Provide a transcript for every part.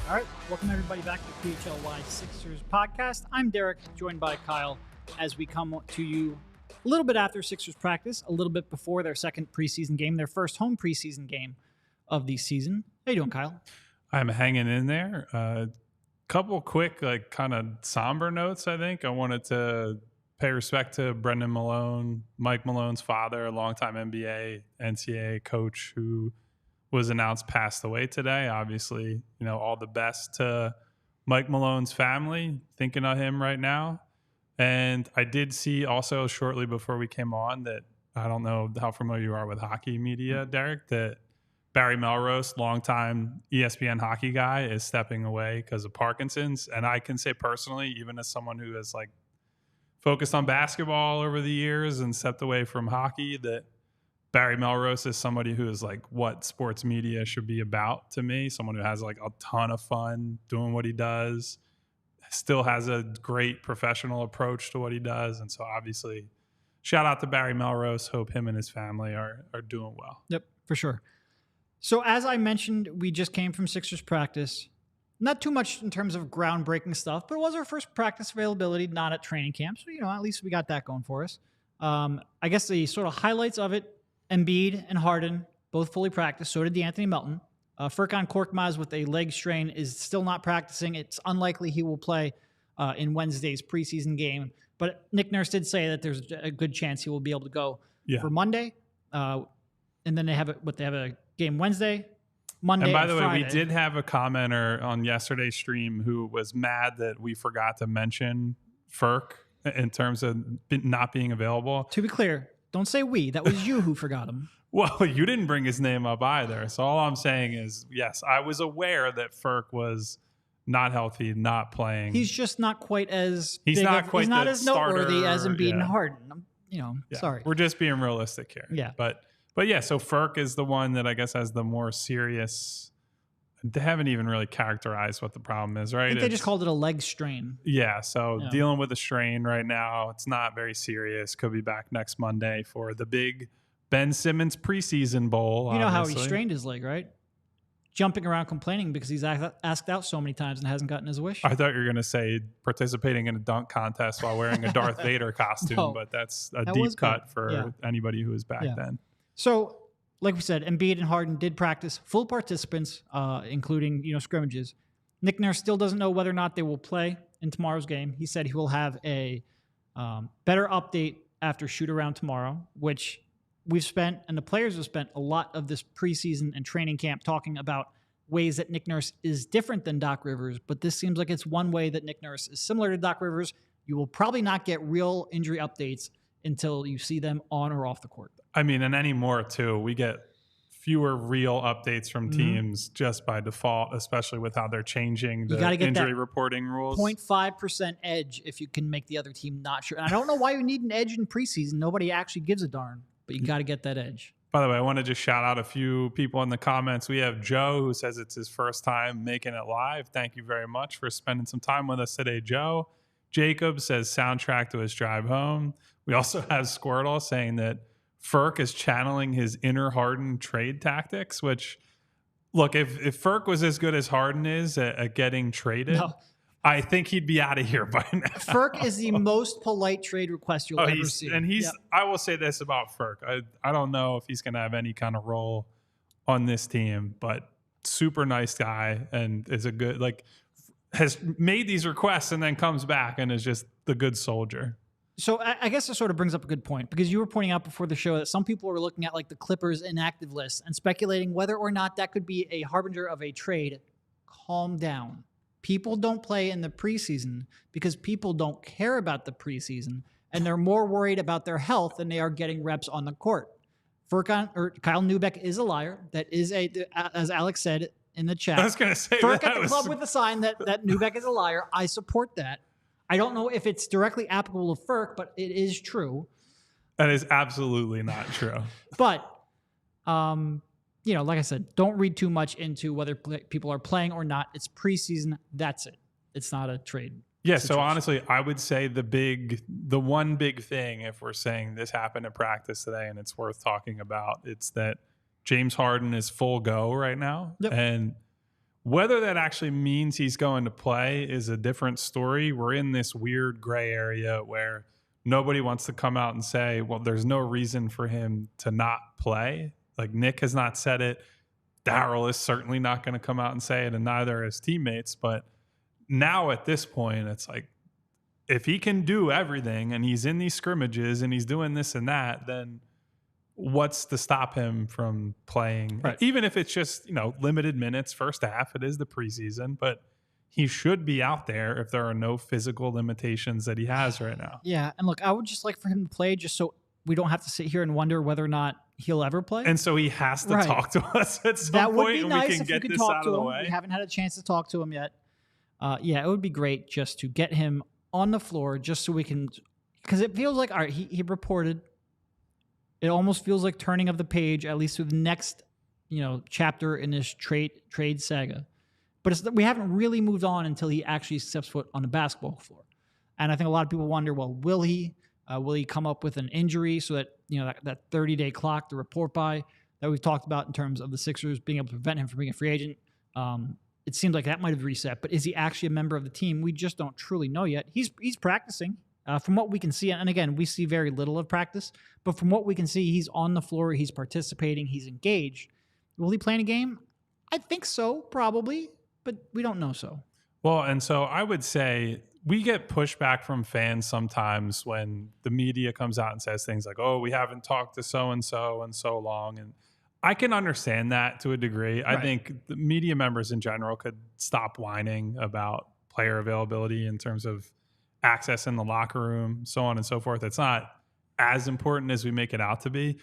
All right, welcome everybody back to PHLY Sixers Podcast. I'm Derek, joined by Kyle, as we come to you a little bit after Sixers practice, a little bit before their second preseason game, their first home preseason game of the season. How you doing, Kyle? I'm hanging in there. Couple quick, kind of somber notes, I think. I wanted to pay respect to Brendan Malone, Mike Malone's father, a longtime NBA, NCAA coach who was announced passed away today. Obviously, all the best to Mike Malone's family, thinking of him right now. And I did see also shortly before we came on that, I don't know how familiar you are with hockey media, Derek, that Barry Melrose, longtime ESPN hockey guy, is stepping away because of Parkinson's. And I can say personally, even as someone who has focused on basketball over the years and stepped away from hockey, that Barry Melrose is somebody who is what sports media should be about to me. Someone who has a ton of fun doing what he does, still has a great professional approach to what he does. And so obviously, shout out to Barry Melrose. Hope him and his family are doing well. Yep, for sure. So as I mentioned, we just came from Sixers practice. Not too much in terms of groundbreaking stuff, but it was our first practice availability, not at training camp. So, at least we got that going for us. I guess the sort of highlights of it, Embiid and Harden both fully practiced. So did DeAnthony Melton. Furkan Korkmaz with a leg strain is still not practicing. It's unlikely he will play in Wednesday's preseason game. But Nick Nurse did say that there's a good chance he will be able to go for Monday. And then they have a game Wednesday, Monday, and by the way, Friday. we did have a commenter on yesterday's stream who was mad that we forgot to mention Furk in terms of not being available. To be clear, don't say we. That was you who forgot him. Well, you didn't bring his name up either. So all I'm saying is, yes, I was aware that Furk was not healthy, not playing. He's just not quite as he's not as noteworthy as Embiid and Harden. Sorry. We're just being realistic here. Yeah. But yeah, so Furk is the one that I guess has the more serious. They haven't even really characterized what the problem is, right? I think they just called it a leg strain. Yeah, so dealing with a strain right now. It's not very serious. Could be back next Monday for the big Ben Simmons preseason bowl. You know how he strained his leg, right? Jumping around complaining because he's asked out so many times and hasn't gotten his wish. I thought you were going to say participating in a dunk contest while wearing a Darth Vader costume, but that's a deep cut for anybody who was back then. So, like we said, Embiid and Harden did practice, full participants, including scrimmages. Nick Nurse still doesn't know whether or not they will play in tomorrow's game. He said he will have a better update after shoot around tomorrow, which we've spent and the players have spent a lot of this preseason and training camp talking about ways that Nick Nurse is different than Doc Rivers. But this seems like it's one way that Nick Nurse is similar to Doc Rivers. You will probably not get real injury updates until you see them on or off the court. I mean, and anymore too, we get fewer real updates from teams just by default, especially with how they're changing the injury reporting rules. 0.5% edge if you can make the other team not sure. And I don't know why you need an edge in preseason. Nobody actually gives a darn, but you got to get that edge. By the way, I want to just shout out a few people in the comments. We have Joe who says it's his first time making it live. Thank you very much for spending some time with us today, Joe. Jacob says soundtrack to his drive home. We also have Squirtle saying that Furk is channeling his inner Harden trade tactics, which, look, if Furk was as good as Harden is at getting traded, I think he'd be out of here by now. Furk is the most polite trade request you'll ever see. And I will say this about Furk. I don't know if he's going to have any kind of role on this team, but super nice guy and is a good, has made these requests and then comes back and is just the good soldier. So I guess this sort of brings up a good point, because you were pointing out before the show that some people were looking at the Clippers inactive list and speculating whether or not that could be a harbinger of a trade. Calm down. People don't play in the preseason because people don't care about the preseason. and they're more worried about their health than they are getting reps on the court. Kyle Neubeck is a liar. That is as Alex said in the chat. I was going to say Ferk at the club with a sign that Neubeck is a liar. I support that. I don't know if it's directly applicable to Ferk, but it is true. That is absolutely not true. But, like I said, don't read too much into whether people are playing or not. It's preseason. That's it. It's not a trade. Yeah, situation. so honestly, I would say the one big thing, if we're saying this happened at practice today and it's worth talking about, it's that James Harden is full go right now. Yep. And whether that actually means he's going to play is a different story. We're in this weird gray area where nobody wants to come out and say, well, there's no reason for him to not play. Like Nick has not said it. Daryl is certainly not going to come out and say it, and neither are his teammates. But now at this point, it's like, if he can do everything and he's in these scrimmages and he's doing this and that, then what's to stop him from playing? Right. Even if it's just, limited minutes, first half, it is the preseason, but he should be out there if there are no physical limitations that he has right now. Yeah. And look, I would just like for him to play just so we don't have to sit here and wonder whether or not he'll ever play. And so he has to talk to us at some that would point, be and nice we can if get you could this talk out to of the him. way. We haven't had a chance to talk to him yet. It would be great just to get him on the floor just so we can, because it feels like, all right, he reported. It almost feels like turning of the page, at least with the next, chapter in this trade saga. But we haven't really moved on until he actually steps foot on the basketball floor. And I think a lot of people wonder, well, will he come up with an injury so that, that 30-day clock to report by that we've talked about in terms of the Sixers being able to prevent him from being a free agent? It seems like that might have reset, but is he actually a member of the team? We just don't truly know yet. He's practicing. From what we can see, and again, we see very little of practice, but from what we can see, he's on the floor, he's participating, he's engaged. Will he play in a game? I think so, probably, but we don't know so. Well, and so I would say we get pushback from fans sometimes when the media comes out and says things like, oh, we haven't talked to so-and-so in so long, and I can understand that to a degree. Right. I think the media members in general could stop whining about player availability in terms of access in the locker room, so on and so forth. It's not as important as we make it out to be.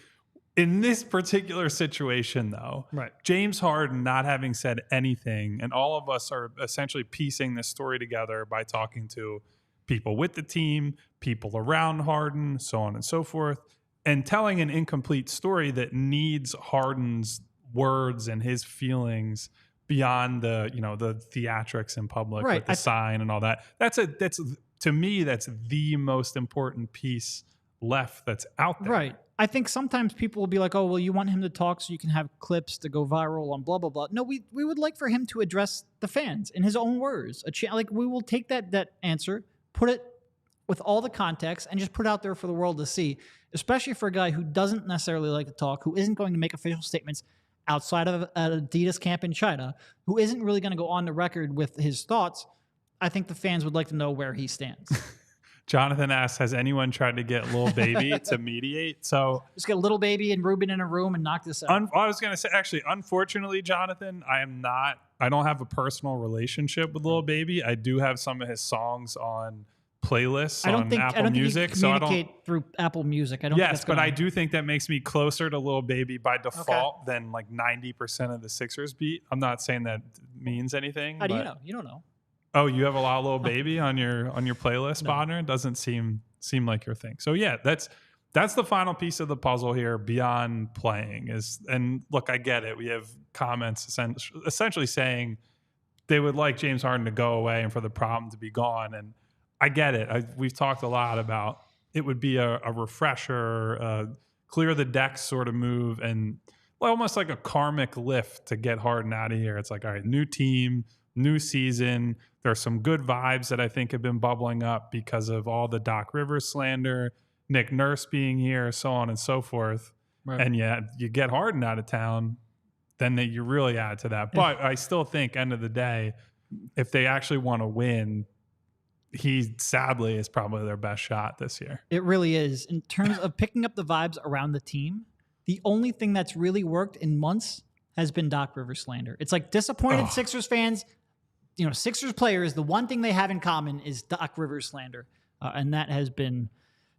In this particular situation, though, right. James Harden not having said anything, and all of us are essentially piecing this story together by talking to people with the team, people around Harden, so on and so forth, and telling an incomplete story that needs Harden's words and his feelings beyond the theatrics in public, right. with the sign and all that. That's to me, that's the most important piece left that's out there. Right. I think sometimes people will be like, oh, well, you want him to talk so you can have clips to go viral on blah, blah, blah. No, we would like for him to address the fans in his own words. We will take that answer, put it with all the context, and just put it out there for the world to see, especially for a guy who doesn't necessarily like to talk, who isn't going to make official statements outside of an Adidas camp in China, who isn't really going to go on the record with his thoughts. I think the fans would like to know where he stands. Jonathan asks, has anyone tried to get Lil Baby to mediate? So just get Lil Baby and Ruben in a room and knock this out. I was going to say, actually, unfortunately, Jonathan, I don't have a personal relationship with Lil Baby. I do have some of his songs on playlists on Apple Music. So I don't communicate through Apple Music. I don't. Yes, but I do think that makes me closer to Lil Baby by default than like 90% of the Sixers beat. I'm not saying that means anything. How do you know? You don't know. Oh, you have a lot of Lil Baby on your playlist, Bodner? It doesn't seem like your thing. So yeah, that's the final piece of the puzzle here beyond playing and look, I get it. We have comments essentially saying they would like James Harden to go away and for the problem to be gone. And I get it. We've talked a lot about it would be a refresher, clear the decks sort of move, and almost like a karmic lift to get Harden out of here. It's like, all right, new team, new season. There's some good vibes that I think have been bubbling up because of all the Doc Rivers slander, Nick Nurse being here, so on and so forth. Right. And yet you get Harden out of town, then you really add to that. But I still think, end of the day, if they actually want to win, he sadly is probably their best shot this year. It really is. In terms of picking up the vibes around the team, the only thing that's really worked in months has been Doc Rivers slander. It's like disappointed Sixers fans, Sixers players, the one thing they have in common is Doc Rivers slander. And that has been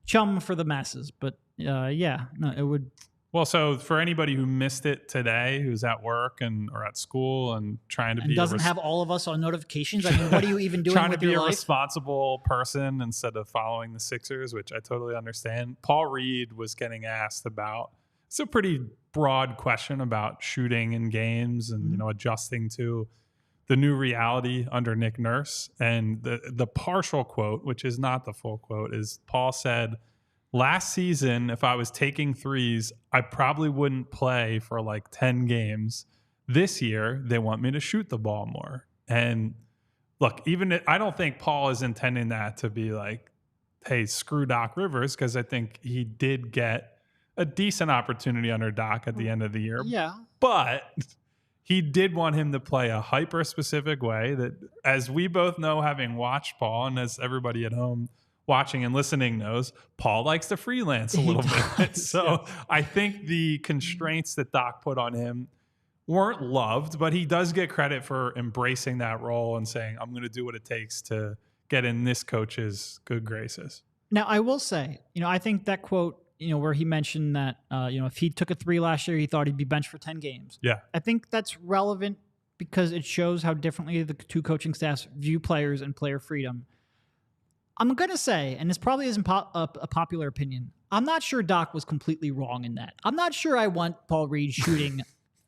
chum for the masses. But yeah, no, it would. Well, so for anybody who missed it today, who's at work or at school and trying to and doesn't have all of us on notifications. I mean, what are you even doing trying with to be your a life? responsible person instead of following the Sixers, which I totally understand. Paul Reed was getting asked about. It's a pretty broad question about shooting in games and adjusting to the new reality under Nick Nurse. And the partial quote, which is not the full quote, is Paul said, "Last season, if I was taking threes, I probably wouldn't play for like 10 games. This year, they want me to shoot the ball more." And look, I don't think Paul is intending that to be like, hey, screw Doc Rivers, because I think he did get a decent opportunity under Doc at the end of the year. Yeah. But he did want him to play a hyper-specific way that, as we both know, having watched Paul, and as everybody at home watching and listening knows, Paul likes to freelance a little bit. So I think the constraints that Doc put on him weren't loved, but he does get credit for embracing that role and saying, I'm going to do what it takes to get in this coach's good graces. Now, I will say, I think that quote, where he mentioned that, if he took a 3 last year, he thought he'd be benched for 10 games. Yeah. I think that's relevant because it shows how differently the two coaching staffs view players and player freedom. I'm going to say, and this probably isn't a popular opinion, I'm not sure Doc was completely wrong in that. I'm not sure I want Paul Reed shooting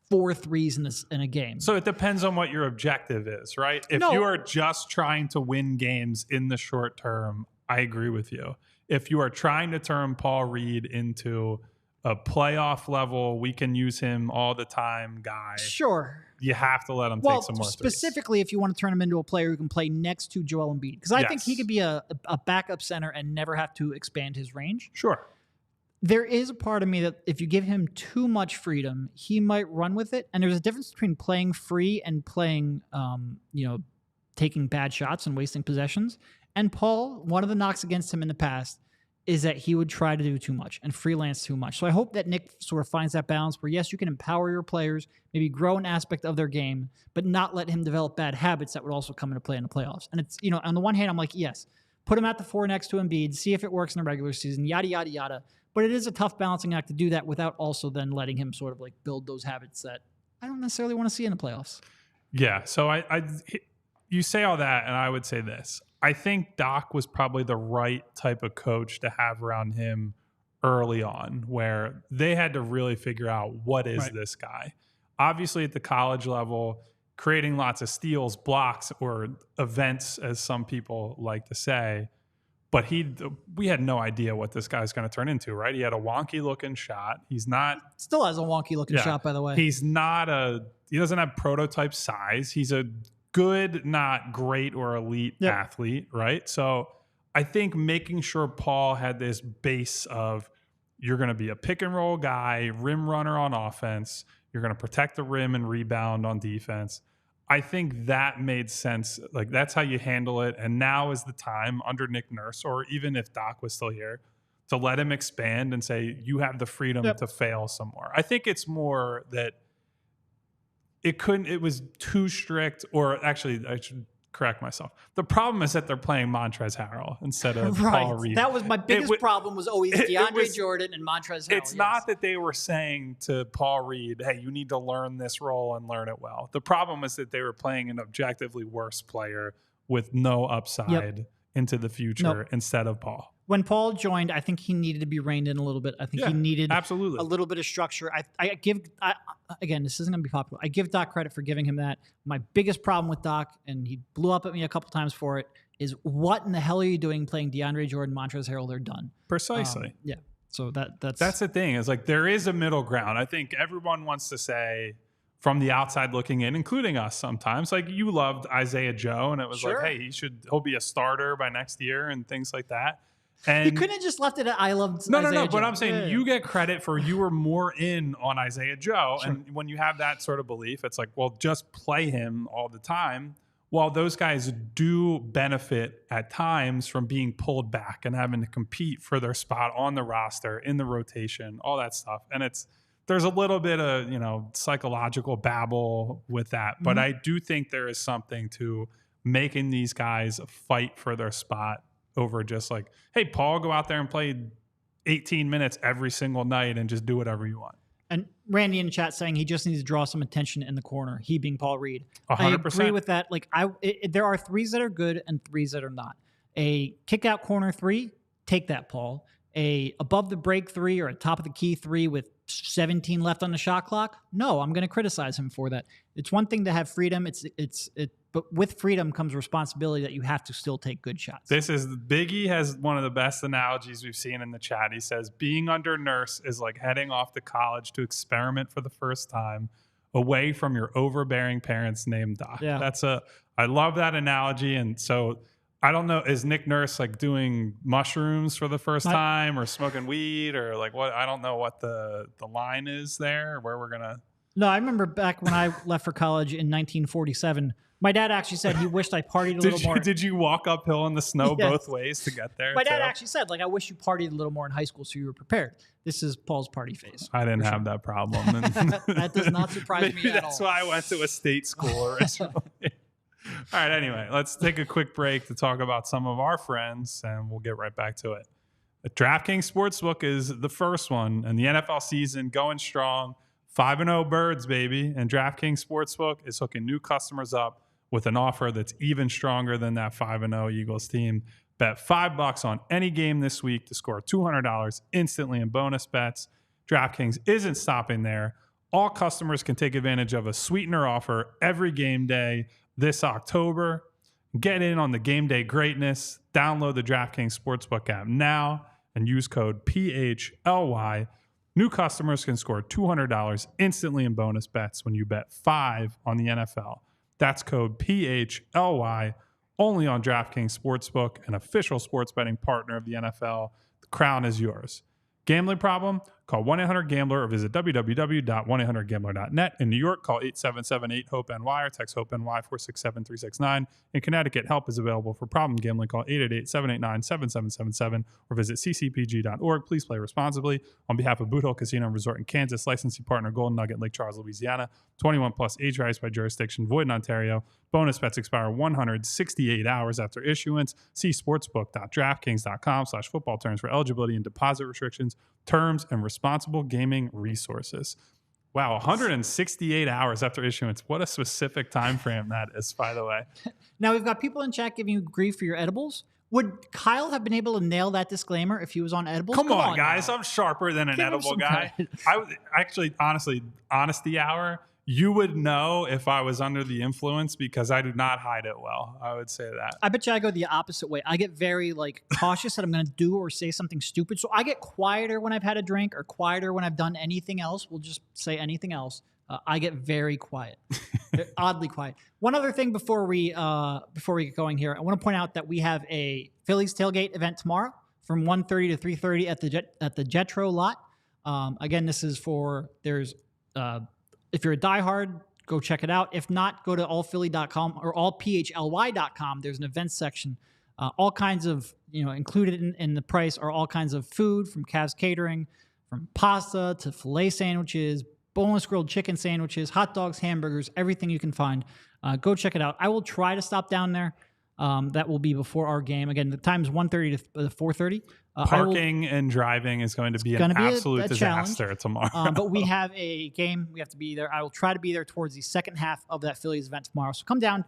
4 threes in a game. So it depends on what your objective is, right? If you are just trying to win games in the short term, I agree with you. If you are trying to turn Paul Reed into a playoff level, we can use him all the time guy. Sure. You have to let him take some more specifically threes. If you want to turn him into a player who can play next to Joel Embiid. Because I think he could be a backup center and never have to expand his range. Sure. There is a part of me that if you give him too much freedom, he might run with it. And there's a difference between playing free and playing, taking bad shots and wasting possessions. And Paul, one of the knocks against him in the past is that he would try to do too much and freelance too much. So I hope that Nick sort of finds that balance where, yes, you can empower your players, maybe grow an aspect of their game, but not let him develop bad habits that would also come into play in the playoffs. And it's, on the one hand, I'm like, yes, put him at the 4 next to Embiid, see if it works in the regular season, yada, yada, yada. But it is a tough balancing act to do that without also then letting him sort of like build those habits that I don't necessarily want to see in the playoffs. Yeah. So you say all that, and I would say this. I think Doc was probably the right type of coach to have around him early on, where they had to really figure out what is this guy. Obviously, at the college level, creating lots of steals, blocks, or events, as some people like to say. But we had no idea what this guy's going to turn into, right? He had a wonky looking shot. He's not still has a wonky looking shot, by the way. He doesn't have prototype size. He's a good, not great or elite athlete, right? So I think making sure Paul had this base of you're going to be a pick and roll guy, rim runner on offense. You're going to protect the rim and rebound on defense. I think that made sense. Like, that's how you handle it. And now is the time under Nick Nurse, or even if Doc was still here, to let him expand and say, you have the freedom to fail some more. I think it's more that it was too strict, or actually I should correct myself. The problem is that they're playing Montrezl Harrell instead of Paul Reed. That was my biggest problem was always DeAndre Jordan and Montrezl Harrell. It's not that they were saying to Paul Reed, hey, you need to learn this role and learn it well. The problem is that they were playing an objectively worse player with no upside into the future instead of Paul. When Paul joined, I think he needed to be reined in a little bit. I think he needed a little bit of structure. Again, this isn't going to be popular. I give Doc credit for giving him that. My biggest problem with Doc, and he blew up at me a couple times for it, is what in the hell are you doing playing DeAndre Jordan, Montrezl Harrell? They're done. Precisely. So that's the thing. Is like there is a middle ground. I think everyone wants to say from the outside looking in, including us sometimes, like you loved Isaiah Joe, and it was like, hey, he'll be a starter by next year and things like that. And you couldn't have just left it at I loved Isaiah Joe. But I'm saying you get credit for you were more in on Isaiah Joe. Sure. And when you have that sort of belief, it's like, well, just play him all the time. While those guys do benefit at times from being pulled back and having to compete for their spot on the roster, in the rotation, all that stuff. And there's a little bit of, psychological babble with that. But I do think there is something to making these guys fight for their spot over just like, hey, Paul, go out there and play 18 minutes every single night and just do whatever you want. And Randy in chat saying he just needs to draw some attention in the corner. He being Paul Reed. 100%. I agree with that. Like there are threes that are good and threes that are not. A kick out corner three, take that, Paul. A above the break three or a top of the key three with 17 left on the shot clock. No, I'm going to criticize him for that. It's one thing to have freedom. But with freedom comes responsibility that you have to still take good shots. Biggie has one of the best analogies we've seen in the chat. He says, being under nurse is like heading off to college to experiment for the first time away from your overbearing parents named Doc. Yeah. I love that analogy. And so I don't know, is Nick Nurse like doing mushrooms for the first time or smoking weed or like what? I don't know what the line is there, where we're going to. No, I remember back when I left for college in 1947, my dad actually said he wished I partied a little more. Did you walk uphill in the snow both ways to get there? My dad actually said, like, I wish you partied a little more in high school so you were prepared. This is Paul's party phase. I didn't have that problem. That does not surprise me at all. That's why I went to a state school originally. All right, anyway, let's take a quick break to talk about some of our friends, and we'll get right back to it. DraftKings Sportsbook is the first one, and the NFL season going strong. 5-0 birds, baby. And DraftKings Sportsbook is hooking new customers up with an offer that's even stronger than that 5-0 Eagles team. Bet $5 on any game this week to score $200 instantly in bonus bets. DraftKings isn't stopping there. All customers can take advantage of a sweetener offer every game day this October. Get in on the game day greatness. Download the DraftKings Sportsbook app now and use code PHLY. New customers can score $200 instantly in bonus bets when you bet $5 on the NFL. That's code PHLY, only on DraftKings Sportsbook, an official sports betting partner of the NFL. The crown is yours. Gambling problem? Call 1-800-GAMBLER or visit www.1800gambler.net. In New York, call 877-8-HOPE-NY or text HOPE-NY 467-369. In Connecticut, help is available for problem gambling. Call 888-789-7777 or visit ccpg.org. Please play responsibly. On behalf of Boot Hill Casino and Resort in Kansas, licensing partner Golden Nugget, Lake Charles, Louisiana. 21 plus, age varies by jurisdiction, void in Ontario. Bonus bets expire 168 hours after issuance. See sportsbook.draftkings.com/football terms for eligibility and deposit restrictions, terms, and responsible gaming resources. Wow, 168 hours after issuance. What a specific time frame that is, by the way. Now, we've got people in chat giving you grief for your edibles. Would Kyle have been able to nail that disclaimer if he was on edibles? Come on, guys. Now. I'm sharper than an edible guy. I would actually, honestly, honesty hour, you would know if I was under the influence because I do not hide it well. I would say that. I bet you I go the opposite way. I get very cautious that I'm going to do or say something stupid. So I get quieter when I've had a drink or quieter when I've done anything else. We'll just say anything else. I get very quiet, oddly quiet. One other thing before we get going here, I want to point out that we have a Phillies tailgate event tomorrow from 1:30 to 3:30 at the Jetro lot. Again, this is for if you're a diehard, go check it out. If not, go to allphilly.com or allphly.com. There's an events section. All kinds of, included in the price are all kinds of food from Cavs Catering, from pasta to filet sandwiches, boneless grilled chicken sandwiches, hot dogs, hamburgers, everything you can find. Go check it out. I will try to stop down there. That will be before our game. Again, the time's 1:30 to 4:30. Parking and driving is going to be an absolute disaster tomorrow. But we have a game. We have to be there. I will try to be there towards the second half of that Phillies event tomorrow. So come down,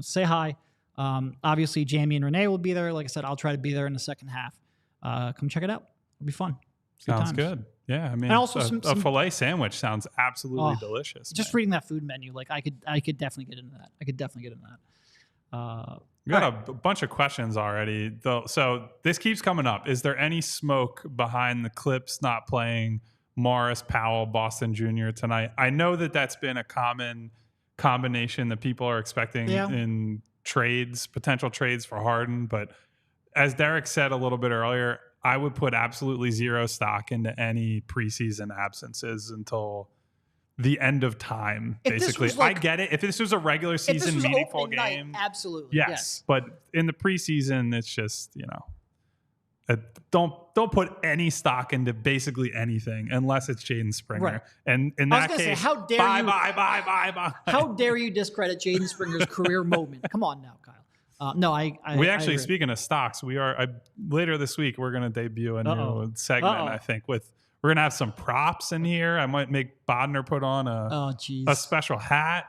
say hi. Obviously, Jamie and Renee will be there. Like I said, I'll try to be there in the second half. Come check it out. It'll be fun. Sounds good. Yeah, I mean, and also a filet sandwich sounds absolutely delicious. Just reading that food menu, I could definitely get into that. We got a bunch of questions already, though. So this keeps coming up. Is there any smoke behind the Clips not playing Morris, Powell, Boston Jr. tonight? I know that that's been a common combination that people are expecting in trades, potential trades for Harden. But as Derek said a little bit earlier, I would put absolutely zero stock into any preseason absences until the end of time, basically. I get it. If this was a regular season meaningful game, absolutely. Yes. But in the preseason, it's just, don't put any stock into basically anything unless it's Jaden Springer. Right. And in that case, how dare bye. How dare you discredit Jaden Springer's career moment? Come on now, Kyle. No, I actually, agree. speaking of stocks, later this week, we're going to debut a new segment, I think, we're going to have some props in here. I might make Bodner put on a special hat.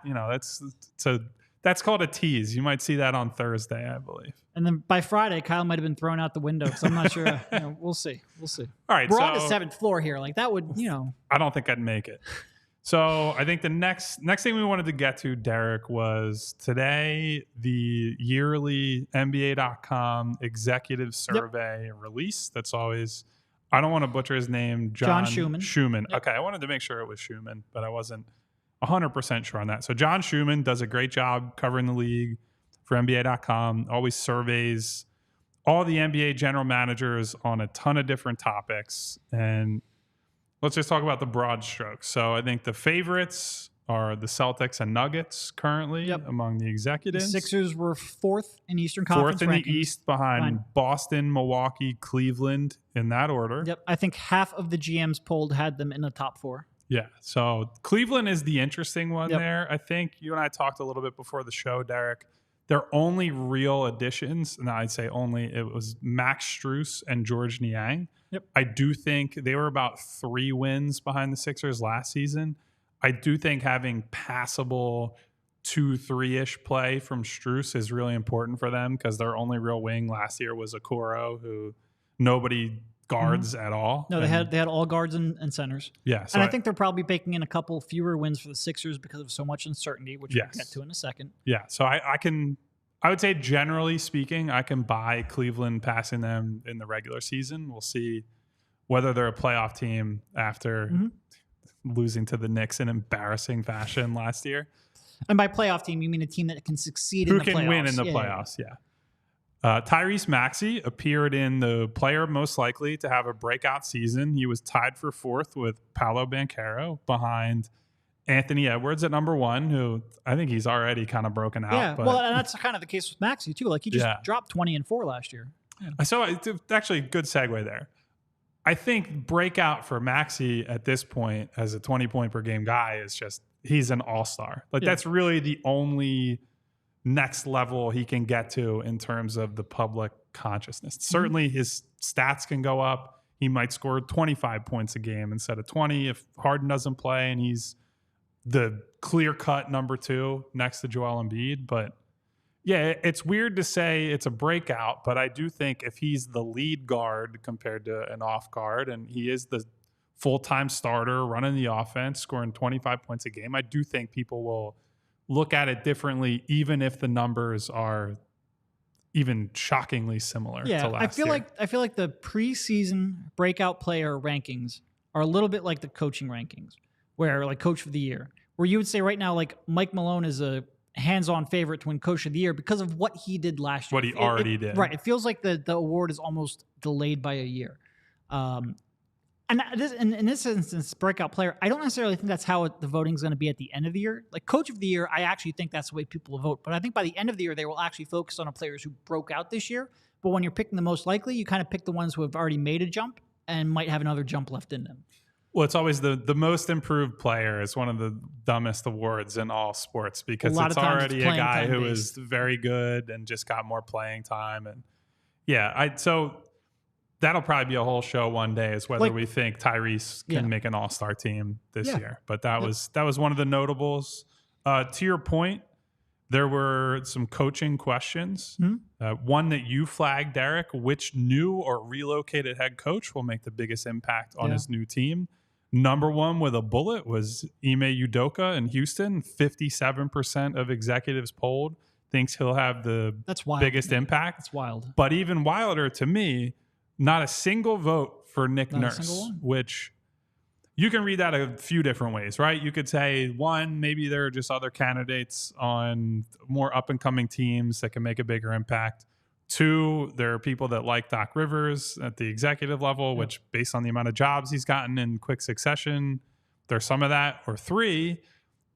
That's called a tease. You might see that on Thursday, I believe. And then by Friday, Kyle might have been thrown out the window because I'm not sure. We'll see. All right. We're on the 7th floor here. Like that would, I don't think I'd make it. So I think the next thing we wanted to get to, Derek, was today the yearly NBA.com executive survey release. That's always, I don't want to butcher his name, John Schumann. Yep. Okay, I wanted to make sure it was Schumann, but I wasn't 100% sure on that. So John Schumann does a great job covering the league for NBA.com, always surveys all the NBA general managers on a ton of different topics. And let's just talk about the broad strokes. So I think the favorites are the Celtics and Nuggets currently among the executives. The Sixers were 4th in Eastern Conference rankings. 4th in the East behind Boston, Milwaukee, Cleveland in that order. Yep. I think half of the GMs polled had them in the top 4. Yeah. So Cleveland is the interesting one there. I think you and I talked a little bit before the show, Derek. Their only real additions, and I'd say only, it was Max Strus and George Niang. Yep. I do think they were about 3 wins behind the Sixers last season. I do think having passable 2-3-ish play from Strus is really important for them because their only real wing last year was Okoro, who nobody guards at all. No, they had all guards and centers. Yeah. So and I think they're probably baking in a couple fewer wins for the Sixers because of so much uncertainty, which we'll get to in a second. Yeah. So I would say generally speaking, I can buy Cleveland passing them in the regular season. We'll see whether they're a playoff team after losing to the Knicks in embarrassing fashion last year. And by playoff team, you mean a team that can succeed in the playoffs. Who can win in the playoffs, Tyrese Maxey appeared in the player most likely to have a breakout season. He was tied for 4th with Paolo Banchero behind Anthony Edwards at number 1, who I think he's already kind of broken out. Yeah, well, and that's kind of the case with Maxey, too. Like, he just dropped 20 and 4 last year. Yeah. So, actually, good segue there. I think breakout for Maxey at this point as a 20-point-per-game guy is just, he's an all-star. Like, that's really the only next level he can get to in terms of the public consciousness. Certainly his stats can go up. He might score 25 points a game instead of 20 if Harden doesn't play and he's the clear-cut number 2 next to Joel Embiid. But yeah, it's weird to say it's a breakout, but I do think if he's the lead guard compared to an off guard and he is the full-time starter running the offense, scoring 25 points a game, I do think people will look at it differently, even if the numbers are even shockingly similar to last year. I feel like the preseason breakout player rankings are a little bit like the coaching rankings, where like coach of the year, where you would say right now, like Mike Malone is a hands-on favorite to win coach of the year because of what he did last year. What he already did. Right. It feels like the award is almost delayed by a year. And in this instance, breakout player, I don't necessarily think that's how the voting is going to be at the end of the year. Like coach of the year, I actually think that's the way people will vote. But I think by the end of the year, they will actually focus on the players who broke out this year. But when you're picking the most likely, you kind of pick the ones who have already made a jump and might have another jump left in them. Well, it's always the most improved player is one of the dumbest awards in all sports because it's already a guy who is very good and just got more playing time. And so that'll probably be a whole show one day is whether we think Tyrese can make an all-star team this year. But that was one of the notables. To your point, there were some coaching questions. One that you flagged, Derek, which new or relocated head coach will make the biggest impact on his new team? Number 1 with a bullet was Ime Udoka in Houston. 57% of executives polled thinks he'll have the biggest impact. That's wild. But even wilder to me, not a single vote for Nick Nurse, which you can read that a few different ways, right? You could say, 1, maybe there are just other candidates on more up-and-coming teams that can make a bigger impact. 2, there are people that like Doc Rivers at the executive level, which based on the amount of jobs he's gotten in quick succession, there's some of that. Or 3,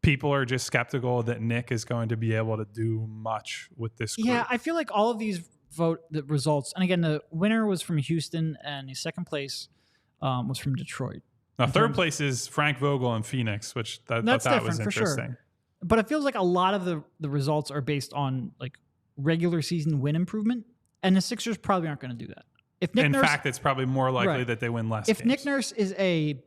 people are just skeptical that Nick is going to be able to do much with this group. Yeah, I feel like all of these the results, and again, the winner was from Houston, and the second place was from Detroit. Now, third place is Frank Vogel in Phoenix, which that was interesting. Sure. But it feels like a lot of the results are based on like regular season win improvement, and the Sixers probably aren't going to do that. If Nick Nurse, in fact, it's probably more likely that they win less if games. Nick Nurse is a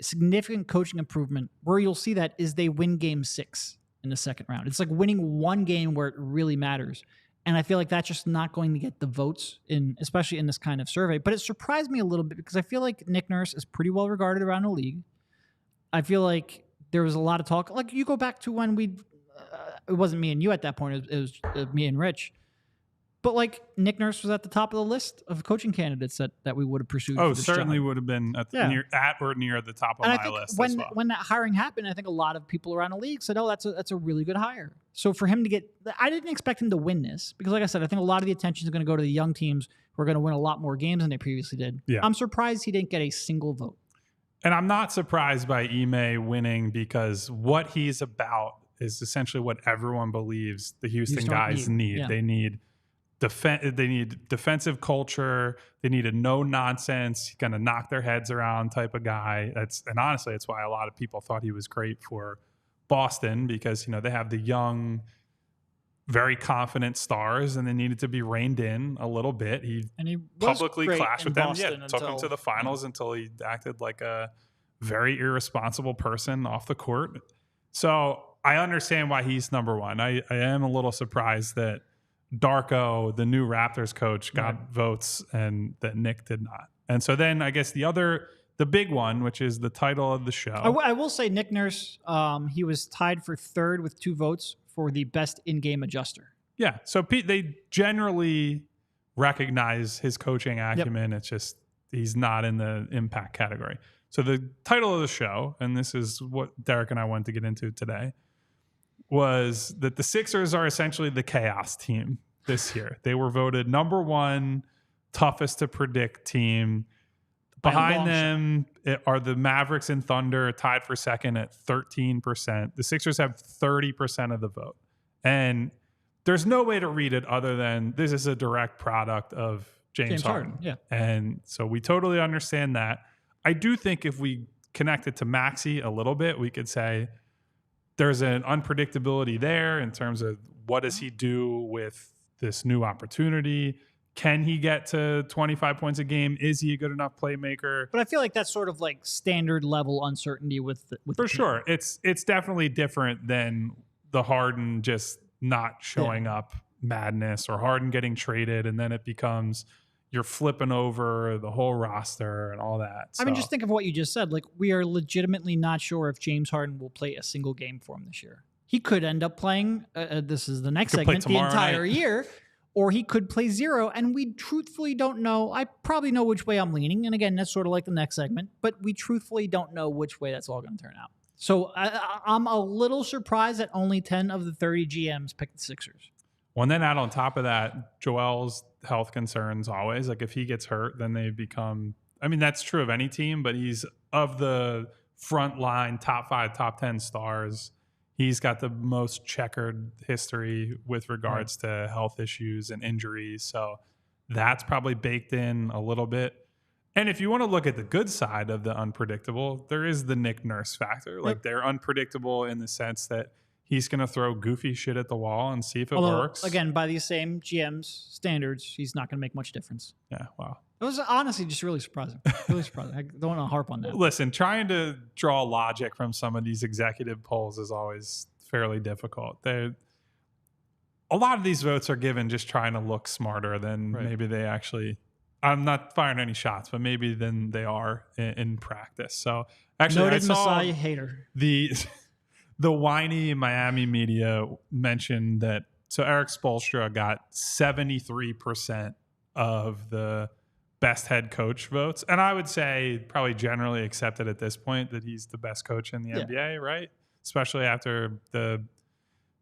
significant coaching improvement, where you'll see that is they win game 6 in the second round. It's like winning one game where it really matters. And I feel like that's just not going to get the votes especially in this kind of survey. But it surprised me a little bit because I feel like Nick Nurse is pretty well regarded around the league. I feel like there was a lot of talk. Like you go back to when it wasn't me and you at that point. It was me and Rich. But like Nick Nurse was at the top of the list of coaching candidates that we would have pursued. Oh, certainly would have been at or near the top of my list. When that hiring happened, I think a lot of people around the league said, "Oh, that's a really good hire." So for him to get, I didn't expect him to win this because, like I said, I think a lot of the attention is going to go to the young teams who are going to win a lot more games than they previously did. Yeah. I'm surprised he didn't get a single vote. And I'm not surprised by Ime winning because what he's about is essentially what everyone believes the Houston guys need. Yeah. They need defensive culture. They need a no nonsense, kind of knock their heads around type of guy. And honestly, that's why a lot of people thought he was great for Boston because they have the young, very confident stars, and they needed to be reined in a little bit. He publicly clashed with them. Took them to the finals until he acted like a very irresponsible person off the court. So I understand why he's number one. I am a little surprised that Darko, the new Raptors coach, got votes and that Nick did not. And so then I guess the big one, which is the title of the show. I will say Nick Nurse, he was tied for third with 2 votes for the best in-game adjuster. Yeah. So they generally recognize his coaching acumen. It's just he's not in the impact category. So the title of the show, and this is what Derek and I wanted to get into today, was that the Sixers are essentially the chaos team this year. They were voted number 1 toughest to predict team. Behind them are the Mavericks and Thunder, tied for second at 13%. The Sixers have 30% of the vote. And there's no way to read it other than this is a direct product of James Harden. Yeah. And so we totally understand that. I do think if we connect it to Maxey a little bit, we could say there's an unpredictability there in terms of what does he do with this new opportunity? Can he get to 25 points a game? Is he a good enough playmaker? But I feel like that's sort of like standard level uncertainty with For sure. It's definitely different than the Harden just not showing up madness or Harden getting traded and then it becomes you're flipping over the whole roster and all that. So. I mean, just think of what you just said. Like, we are legitimately not sure if James Harden will play a single game for him this year. He could end up playing, this is the next segment, the entire year, or he could play 0, and we truthfully don't know. I probably know which way I'm leaning, and again, that's sort of like the next segment, but we truthfully don't know which way that's all going to turn out. So I'm a little surprised that only 10 of the 30 GMs picked the Sixers. Well, and then add on top of that, Joel's health concerns always. Like if he gets hurt, then they become, I mean, that's true of any team, but he's of the front line, top 5, top 10 stars. He's got the most checkered history with regards to health issues and injuries. So that's probably baked in a little bit. And if you want to look at the good side of the unpredictable, there is the Nick Nurse factor. Like they're unpredictable in the sense that he's going to throw goofy shit at the wall and see if it works. Again, by these same GM's standards, he's not going to make much difference. Yeah, wow. It was honestly just really surprising. Really surprising. I don't want to harp on that. Listen, trying to draw logic from some of these executive polls is always fairly difficult. A lot of these votes are given just trying to look smarter than maybe they actually... I'm not firing any shots, but maybe than they are in practice. So actually, noted I saw Messiah hater. The whiny Miami media mentioned that so Eric Spoelstra got 73% of the best head coach votes. And I would say probably generally accepted at this point that he's the best coach in the NBA, right? Especially after the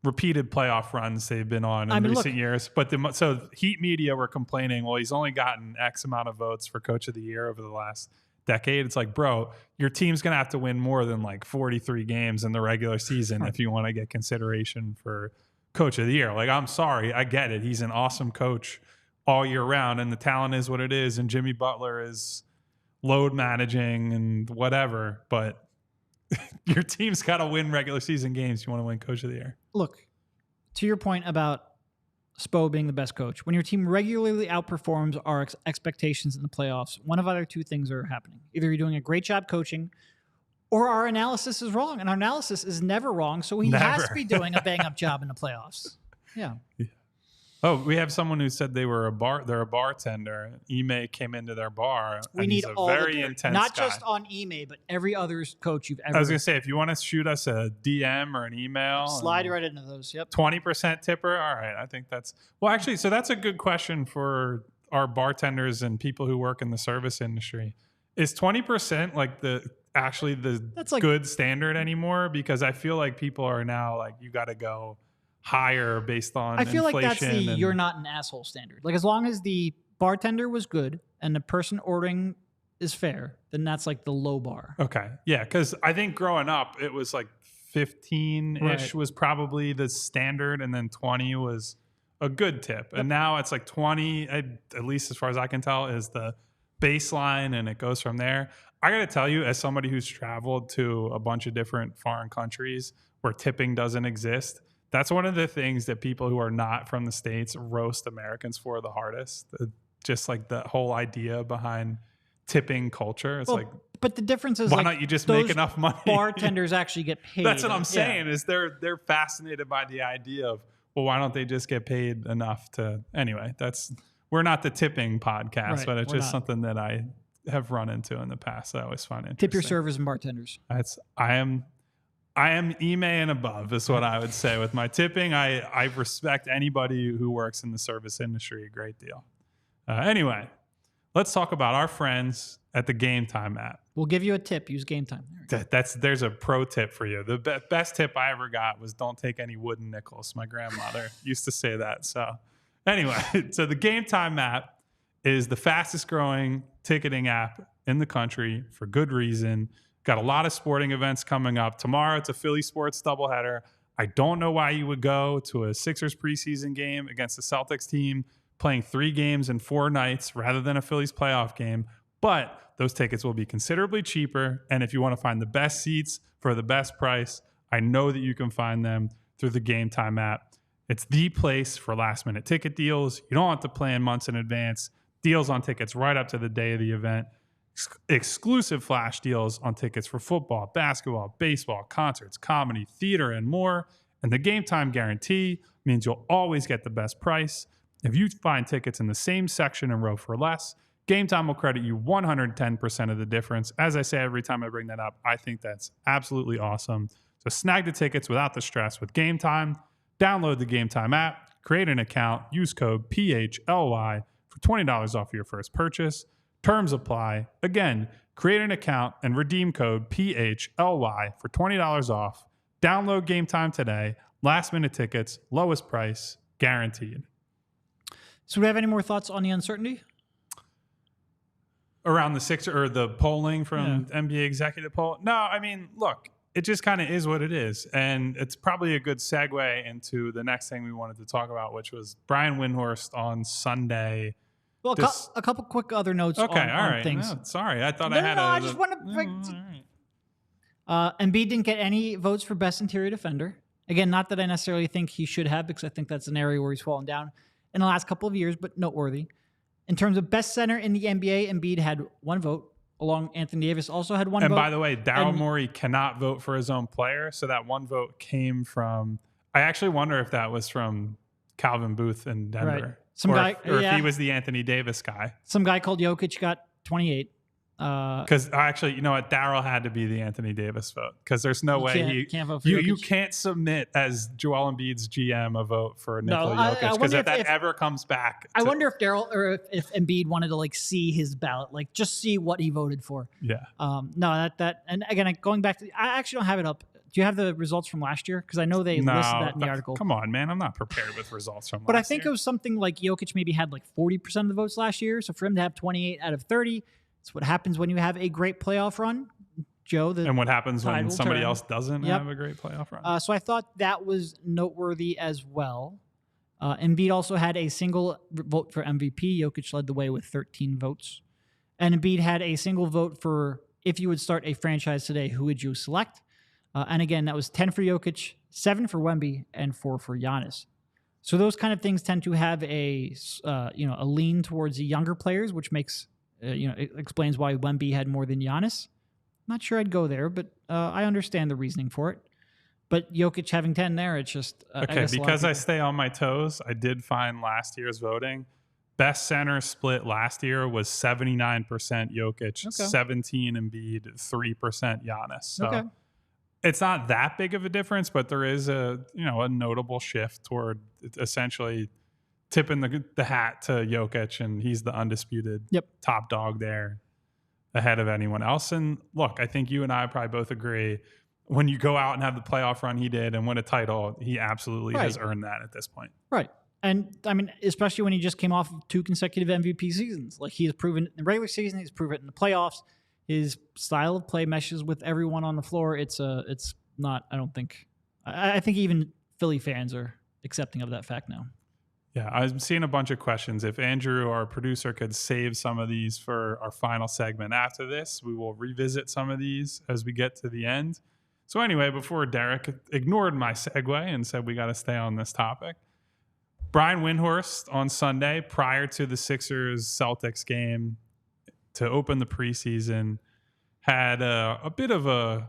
repeated playoff runs they've been on in recent years. But so Heat media were complaining, well, he's only gotten X amount of votes for coach of the year over the last decade. It's like, bro, your team's going to have to win more than like 43 games in the regular season if you want to get consideration for coach of the year. Like, I'm sorry. I get it. He's an awesome coach all year round and the talent is what it is. And Jimmy Butler is load managing and whatever, but your team's got to win regular season games. You want to win coach of the year. Look, to your point about Spo being the best coach. When your team regularly outperforms our expectations in the playoffs, one of either two things are happening. Either you're doing a great job coaching, or our analysis is wrong. And our analysis is never wrong, so he has to be doing a bang-up job in the playoffs. Yeah. Oh, we have someone who said they're a bartender. Ime came into their bar. We need all very intense not guy. just on Ime, but every other coach you've ever. I was going to say, if you want to shoot us a DM or an email, slide right into those. Yep. 20% tipper. All right, I think that's actually. So that's a good question for our bartenders and people who work in the service industry. Is 20% like that's like good standard anymore? Because I feel like people are now like, you got to go higher based on I feel inflation. Like that's the you're not an asshole standard. Like as long as the bartender was good and the person ordering is fair, then that's like the low bar. Okay. Yeah, because I think growing up it was like 15-ish was probably the standard, and then 20 was a good tip. Yep. And now it's like 20, at least as far as I can tell, is the baseline, and it goes from there. I got to tell you, as somebody who's traveled to a bunch of different foreign countries where tipping doesn't exist, that's one of the things that people who are not from the States roast Americans for the hardest. Just like the whole idea behind tipping culture. It's but the difference is, why not you just make enough money? Bartenders actually get paid. That's what I'm saying. Is they're fascinated by the idea of, well, why don't they just get paid enough to? Anyway, we're not the tipping podcast, but it's just something that I have run into in the past that I always find interesting. Tip your servers and bartenders. I am Ime and above is what I would say with my tipping. I respect anybody who works in the service industry a great deal. Anyway, let's talk about our friends at the Game Time app. We'll give you a tip. Use Game Time. There's a pro tip for you. The best tip I ever got was don't take any wooden nickels. My grandmother used to say that. So anyway, so the Game Time app is the fastest growing ticketing app in the country for good reason. Got a lot of sporting events coming up. Tomorrow, it's a Philly sports doubleheader. I don't know why you would go to a Sixers preseason game against the Celtics team playing 3 games in 4 nights rather than a Phillies playoff game. But those tickets will be considerably cheaper. And if you want to find the best seats for the best price, I know that you can find them through the Game Time app. It's the place for last-minute ticket deals. You don't have to plan months in advance. Deals on tickets right up to the day of the event. Exclusive flash deals on tickets for football, basketball, baseball, concerts, comedy, theater, and more. And the Game Time guarantee means you'll always get the best price. If you find tickets in the same section and row for less, Game Time will credit you 110% of the difference. As I say every time I bring that up, I think that's absolutely awesome. So snag the tickets without the stress with Game Time. Download the Game Time app, create an account, use code PHLY for $20 off your first purchase. Terms apply. Again, create an account and redeem code PHLY for $20 off. Download Game Time today. Last minute tickets, lowest price, guaranteed. So do we have any more thoughts on the uncertainty? Around the Sixers or the polling from NBA executive poll? No, I mean, look, it just kind of is what it is. And it's probably a good segue into the next thing we wanted to talk about, which was Brian Windhorst on Sunday. Well, a couple quick other notes on things. No, sorry, I thought I just want to... Embiid didn't get any votes for best interior defender. Again, not that I necessarily think he should have, because I think that's an area where he's fallen down in the last couple of years, but noteworthy. In terms of best center in the NBA, Embiid had 1 vote, along Anthony Davis also had 1 vote. And by the way, Daryl Morey cannot vote for his own player, so that 1 vote came from... I actually wonder if that was from Calvin Booth in Denver. Right. If he was the Anthony Davis guy. Some guy called Jokic got 28. Because actually, you know what? Daryl had to be the Anthony Davis vote, because there's no way can't vote for you can't submit as Joel Embiid's GM a vote for Nikola Jokic, because if that ever comes back. I wonder if Daryl or if Embiid wanted to see his ballot, just see what he voted for. Yeah. No, and again, going back to, I actually don't have it up. Do you have the results from last year? Because I know they listed that in the article. Come on, man. I'm not prepared with results from last year. But I think it was something like Jokic maybe had 40% of the votes last year. So for him to have 28 out of 30, it's what happens when you have a great playoff run. Joe, and what happens when somebody else doesn't have a great playoff run. So I thought that was noteworthy as well. Embiid also had a single vote for MVP. Jokic led the way with 13 votes. And Embiid had a single vote for, if you would start a franchise today, who would you select? And again, that was 10 for Jokic, 7 for Wemby, and 4 for Giannis. So those kind of things tend to have a lean towards the younger players, which makes it explains why Wemby had more than Giannis. Not sure I'd go there, but I understand the reasoning for it. But Jokic having 10 there, it's just okay. Because I stay on my toes, I did find last year's voting. Best center split last year was 79% Jokic, 17 Embiid, 3% Giannis. So it's not that big of a difference, but there is a notable shift toward essentially tipping the hat to Jokic, and he's the undisputed top dog there ahead of anyone else. And look, I think you and I probably both agree, when you go out and have the playoff run he did and win a title, he absolutely has earned that at this point. Right. And I mean, especially when he just came off of 2 consecutive MVP seasons. Like, he has proven in the regular season, he's proven it in the playoffs. His style of play meshes with everyone on the floor. It's not, I don't think, I think even Philly fans are accepting of that fact now. Yeah, I'm seeing a bunch of questions. If Andrew, our producer, could save some of these for our final segment after this, we will revisit some of these as we get to the end. So anyway, before Derek ignored my segue and said we got to stay on this topic, Brian Windhorst on Sunday, prior to the Sixers-Celtics game to open the preseason, had a bit of a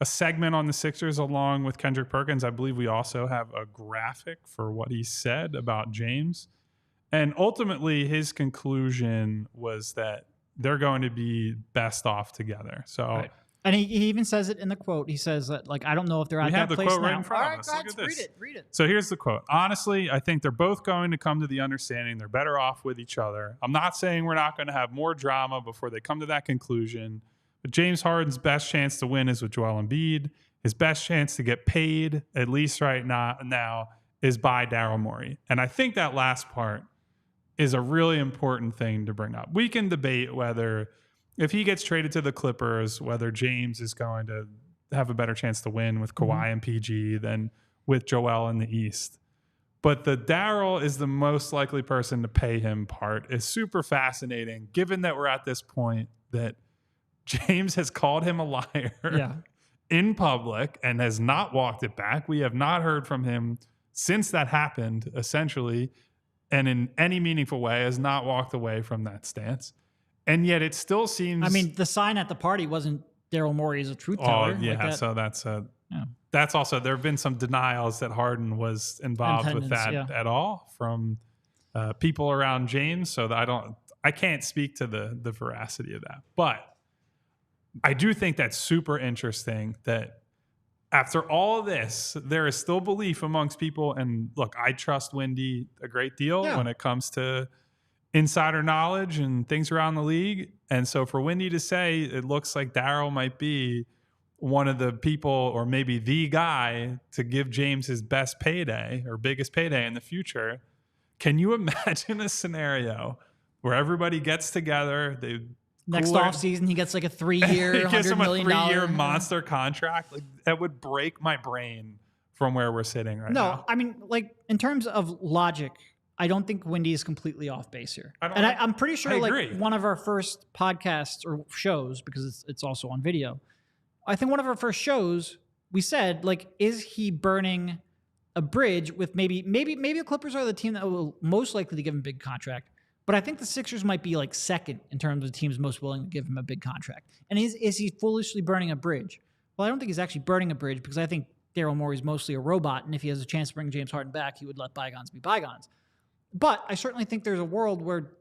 segment on the Sixers along with Kendrick Perkins. I believe we also have a graphic for what he said about James. And ultimately, his conclusion was that they're going to be best off together. So... Right. And he even says it in the quote. He says that, like, I don't know if they're at that place now. We have the quote right in front of us. Look at this. Read it. So here's the quote. Honestly, I think they're both going to come to the understanding they're better off with each other. I'm not saying we're not going to have more drama before they come to that conclusion, but James Harden's best chance to win is with Joel Embiid. His best chance to get paid, at least right now, is by Daryl Morey. And I think that last part is a really important thing to bring up. We can debate whether... if he gets traded to the Clippers, whether James is going to have a better chance to win with Kawhi and PG than with Joel in the East. But the Daryl is the most likely person to pay him part is super fascinating, given that we're at this point that James has called him a liar in public and has not walked it back. We have not heard from him since that happened, essentially, and in any meaningful way has not walked away from that stance. And yet it still seems... I mean, the sign at the party wasn't Daryl Morey as a truth teller. Oh, yeah. Like so that's also... there have been some denials that Harden was involved with that at all from people around James. So that I can't speak to the veracity of that. But I do think that's super interesting that after all this, there is still belief amongst people. And look, I trust Wendy a great deal when it comes to insider knowledge and things around the league. And so for Wendy to say it looks like Daryl might be one of the people or maybe the guy to give James his best payday or biggest payday in the future, can you imagine a scenario where everybody gets together, next offseason he gets like a 3-year, $100 million, a 3-year $1 monster contract? Like, that would break my brain from where we're sitting right now. No, I mean, like, in terms of logic, I don't think Wendy is completely off base here. I'm pretty sure one of our first podcasts or shows, because it's also on video, I think one of our first shows, we said, like, is he burning a bridge with maybe the Clippers are the team that will most likely to give him a big contract. But I think the Sixers might be like second in terms of the teams most willing to give him a big contract. And is he foolishly burning a bridge? Well, I don't think he's actually burning a bridge because I think Daryl Morey's mostly a robot. And if he has a chance to bring James Harden back, he would let bygones be bygones. But I certainly think there's a world where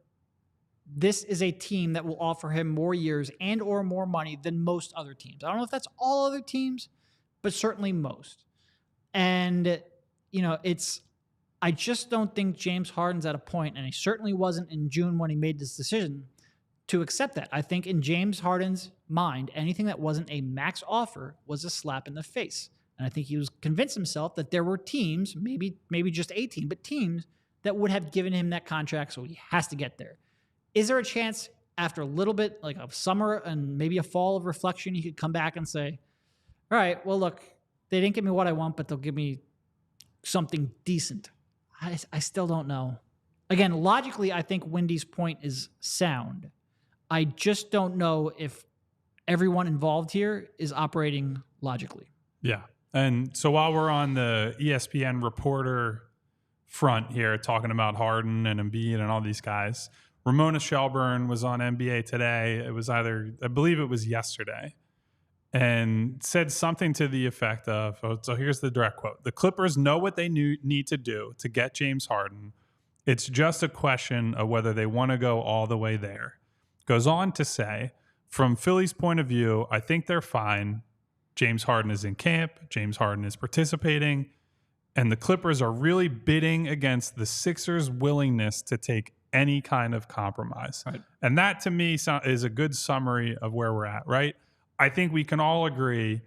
this is a team that will offer him more years and or more money than most other teams. I don't know if that's all other teams, but certainly most. And, I just don't think James Harden's at a point, and he certainly wasn't in June when he made this decision, to accept that. I think in James Harden's mind, anything that wasn't a max offer was a slap in the face. And I think he was convinced himself that there were teams, maybe just a team, but teams that would have given him that contract, so he has to get there. Is there a chance after a little bit, like a summer and maybe a fall of reflection, he could come back and say, all right, well, look, they didn't give me what I want, but they'll give me something decent. I still don't know. Again, logically, I think Wendy's point is sound. I just don't know if everyone involved here is operating logically. Yeah. And so while we're on the ESPN reporter front here, talking about Harden and Embiid and all these guys. Ramona Shelburne was on NBA Today. It was I believe it was yesterday, and said something to the effect of, so here's the direct quote: "The Clippers know what they need to do to get James Harden. It's just a question of whether they want to go all the way there." Goes on to say, "From Philly's point of view, I think they're fine. James Harden is in camp. James Harden is participating. And the Clippers are really bidding against the Sixers' willingness to take any kind of compromise." Right. And that, to me, is a good summary of where we're at, right? I think we can all agree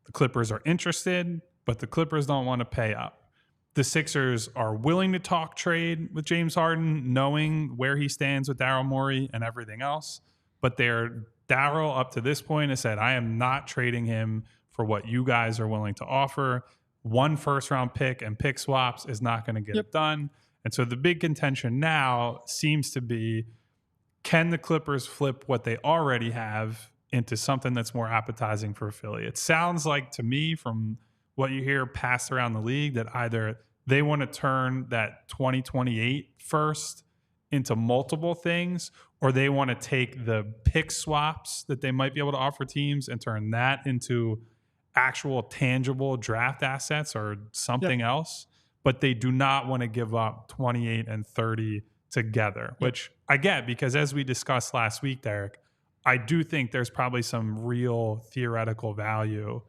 the Clippers are interested, but the Clippers don't want to pay up. The Sixers are willing to talk trade with James Harden, knowing where he stands with Daryl Morey and everything else. But Daryl, up to this point, has said, "I am not trading him for what you guys are willing to offer. 1 first-round pick and pick swaps is not going to get it done." And so the big contention now seems to be, can the Clippers flip what they already have into something that's more appetizing for Philly? It sounds like, to me, from what you hear passed around the league, that either they want to turn that 2028 first into multiple things, or they want to take the pick swaps that they might be able to offer teams and turn that into actual tangible draft assets or something else. But they do not want to give up 28 and 30 together, which I get, because as we discussed last week, Derek, I do think there's probably some real theoretical value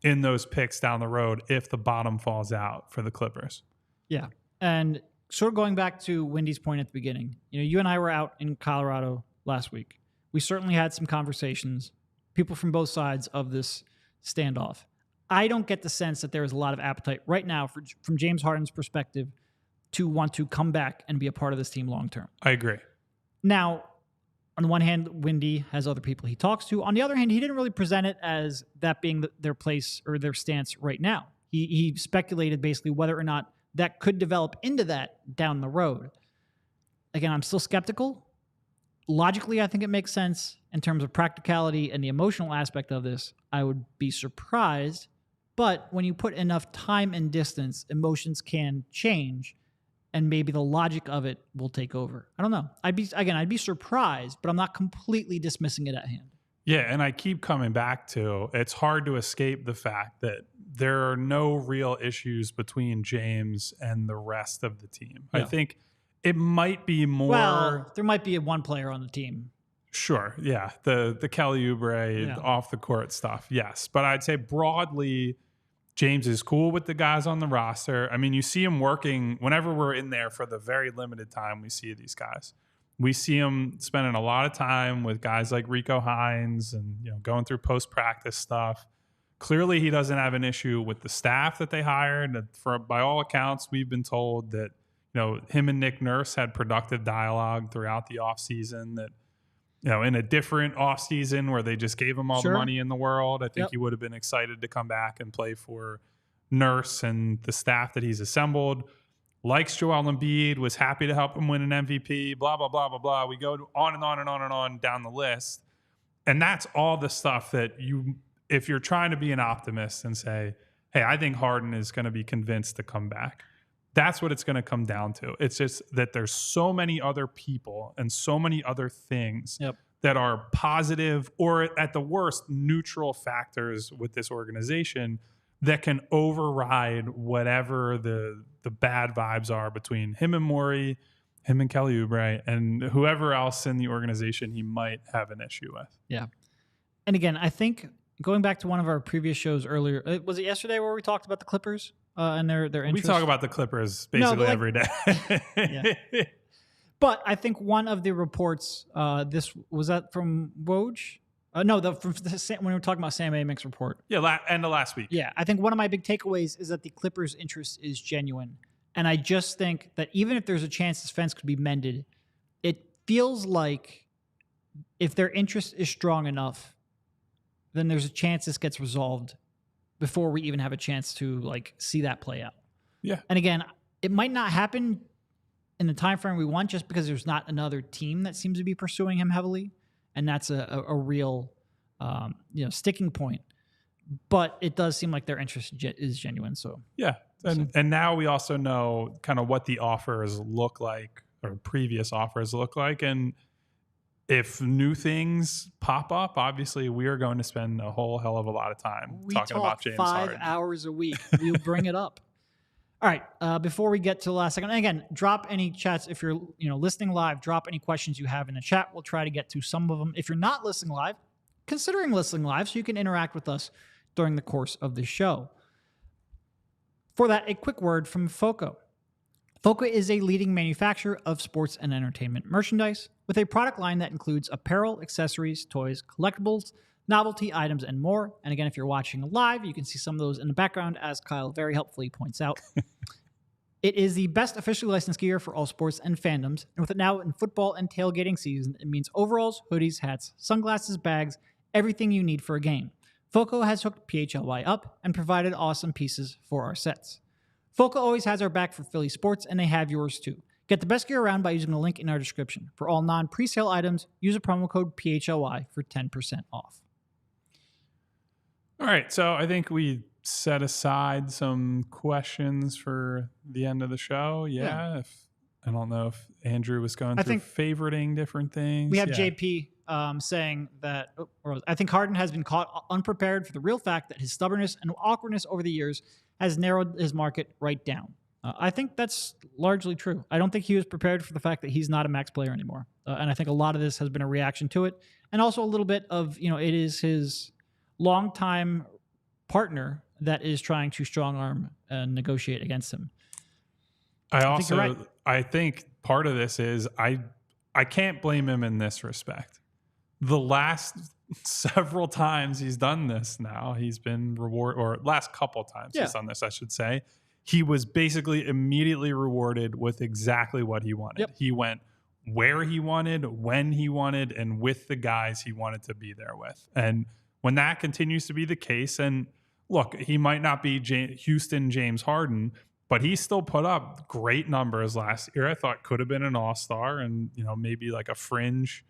in those picks down the road if the bottom falls out for the Clippers. Yeah. And sort of going back to Wendy's point at the beginning, you and I were out in Colorado last week. We certainly had some conversations, people from both sides of this standoff. I don't get the sense that there is a lot of appetite right now from James Harden's perspective to want to come back and be a part of this team long term. I agree. Now, on the one hand, Wendy has other people he talks to. On the other hand, he didn't really present it as that being their place or their stance right now. He speculated basically whether or not that could develop into that down the road. Again, I'm still skeptical. Logically, I think it makes sense. In terms of practicality and the emotional aspect of this, I would be surprised. But when you put enough time and distance, emotions can change, and maybe the logic of it will take over. I don't know. I'd be surprised, but I'm not completely dismissing it at hand. Yeah, and I keep coming back to, it's hard to escape the fact that there are no real issues between James and the rest of the team. Yeah. I think it might be more... Well, there might be one player on the team. Sure, yeah. The Kelly Oubre off the court stuff, yes. But I'd say broadly, James is cool with the guys on the roster. I mean, you see him working whenever we're in there for the very limited time we see these guys. We see him spending a lot of time with guys like Rico Hines and going through post-practice stuff. Clearly, he doesn't have an issue with the staff that they hired. By all accounts, we've been told that him and Nick Nurse had productive dialogue throughout the offseason, that in a different offseason where they just gave him all the money in the world, I think he would have been excited to come back and play for Nurse and the staff that he's assembled. Likes Joel Embiid, was happy to help him win an MVP, blah, blah, blah, blah, blah. We go on and on and on and on down the list. And that's all the stuff that if you're trying to be an optimist and say, hey, I think Harden is going to be convinced to come back, that's what it's going to come down to. It's just that there's so many other people and so many other things that are positive or at the worst neutral factors with this organization that can override whatever the bad vibes are between him and Morey, him and Kelly Oubre, and whoever else in the organization he might have an issue with. Yeah. And again, I think going back to one of our previous shows earlier, was it yesterday where we talked about the Clippers and their interest? We talk about the Clippers basically every day. But I think one of the reports, was that from Woj? When we were talking about Sam Amick's report. Yeah, end of last week. Yeah, I think one of my big takeaways is that the Clippers' interest is genuine. And I just think that even if there's a chance this fence could be mended, it feels like if their interest is strong enough, then there's a chance this gets resolved before we even have a chance to see that play out. Yeah. And again, it might not happen in the time frame we want just because there's not another team that seems to be pursuing him heavily. And that's a real, sticking point. But it does seem like their interest is genuine. So yeah, And now we also know kind of what the offers look like, or previous offers look like. And if new things pop up, obviously we are going to spend a whole hell of a lot of time talking about James Harden. 5 hours a week. We'll bring it up. All right. Before we get to the last second, and again, drop any chats if you're listening live. Drop any questions you have in the chat. We'll try to get to some of them. If you're not listening live, considering listening live, so you can interact with us during the course of the show. For that, a quick word from FOCO. FOCO is a leading manufacturer of sports and entertainment merchandise with a product line that includes apparel, accessories, toys, collectibles, novelty items, and more. And again, if you're watching live, you can see some of those in the background, as Kyle very helpfully points out. It is the best officially licensed gear for all sports and fandoms. And with it now in football and tailgating season, it means overalls, hoodies, hats, sunglasses, bags, everything you need for a game. FOCO has hooked PHLY up and provided awesome pieces for our sets. FOCO always has our back for Philly sports, and they have yours too. Get the best gear around by using the link in our description. For all non-presale items, use a promo code PHLY for 10% off. All right, so I think we set aside some questions for the end of the show. Yeah. I don't know if Andrew was going through favoriting different things. We have JP saying that I think Harden has been caught unprepared for the real fact that his stubbornness and awkwardness over the years has narrowed his market right down. I think that's largely true. I don't think he was prepared for the fact that he's not a max player anymore. And I think a lot of this has been a reaction to it. And also a little bit of, it is his longtime partner that is trying to strong arm and negotiate against him. I think part of this is I can't blame him in this respect. The last several times he's done this now, he's been rewarded, or last couple times he's done this, I should say, he was basically immediately rewarded with exactly what he wanted. Yep. He went where he wanted, when he wanted, and with the guys he wanted to be there with. And when that continues to be the case, and look, he might not be Houston James Harden, but he still put up great numbers last year. I thought could have been an all-star and, maybe like a fringe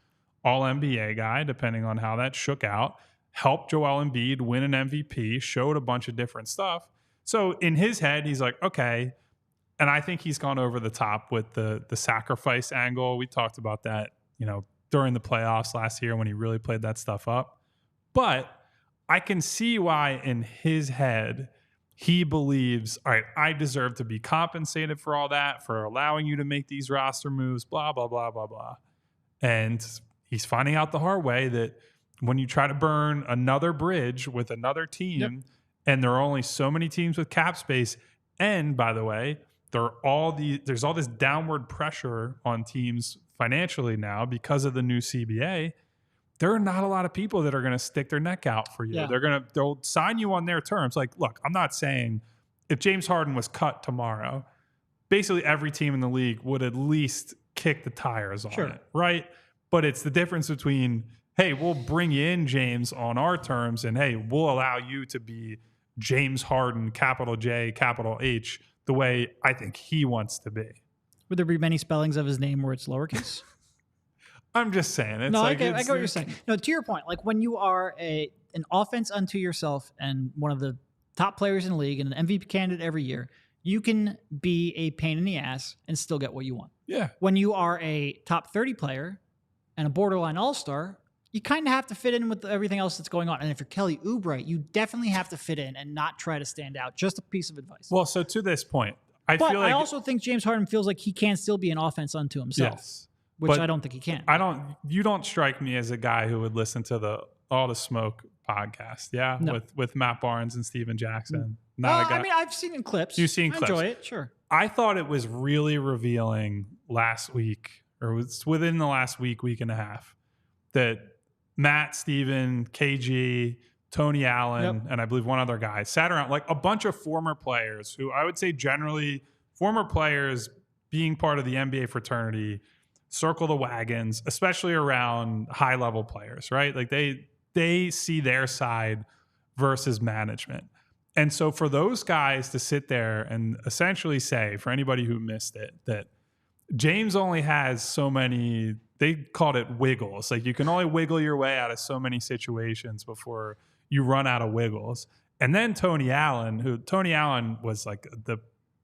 all-NBA guy, depending on how that shook out. Helped Joel Embiid win an MVP, showed a bunch of different stuff. So in his head, he's like, okay. And I think he's gone over the top with the sacrifice angle. We talked about that, during the playoffs last year when he really played that stuff up. But I can see why in his head he believes, all right, I deserve to be compensated for all that, for allowing you to make these roster moves, blah, blah, blah, blah, blah. And he's finding out the hard way that when you try to burn another bridge with another team, and there are only so many teams with cap space, and by the way, there's all this downward pressure on teams financially now because of the new CBA. There are not a lot of people that are going to stick their neck out for you. Yeah. They'll sign you on their terms. Like, look, I'm not saying if James Harden was cut tomorrow, basically every team in the league would at least kick the tires on it, right? But it's the difference between, hey, we'll bring you in, James, on our terms, and hey, we'll allow you to be James Harden, capital J, capital H, the way I think he wants to be. Would there be many spellings of his name where it's lowercase? I'm just saying. It's I get what you're saying. No, to your point, like when you are an offense unto yourself and one of the top players in the league and an MVP candidate every year, you can be a pain in the ass and still get what you want. Yeah. When you are a top 30 player and a borderline all-star, you kind of have to fit in with everything else that's going on. And if you're Kelly Oubre, you definitely have to fit in and not try to stand out. Just a piece of advice. Well, so to this point, I also think James Harden feels like he can still be an offense unto himself. Yes. Which I don't think he can. You don't strike me as a guy who would listen to the All the Smoke podcast. Yeah. No. With Matt Barnes and Steven Jackson. Not a guy. I mean, I've seen it in clips. You've seen clips. I enjoy it. Sure. I thought it was really revealing last week, or was within the last week and a half, that Matt, Steven, KG, Tony Allen, and I believe one other guy sat around, like a bunch of former players who I would say generally former players being part of the NBA fraternity circle the wagons, especially around high level players, right? Like they see their side versus management. And so for those guys to sit there and essentially say, for anybody who missed it, that James only has so many, they called it wiggles. Like you can only wiggle your way out of so many situations before you run out of wiggles. And then Tony Allen was like the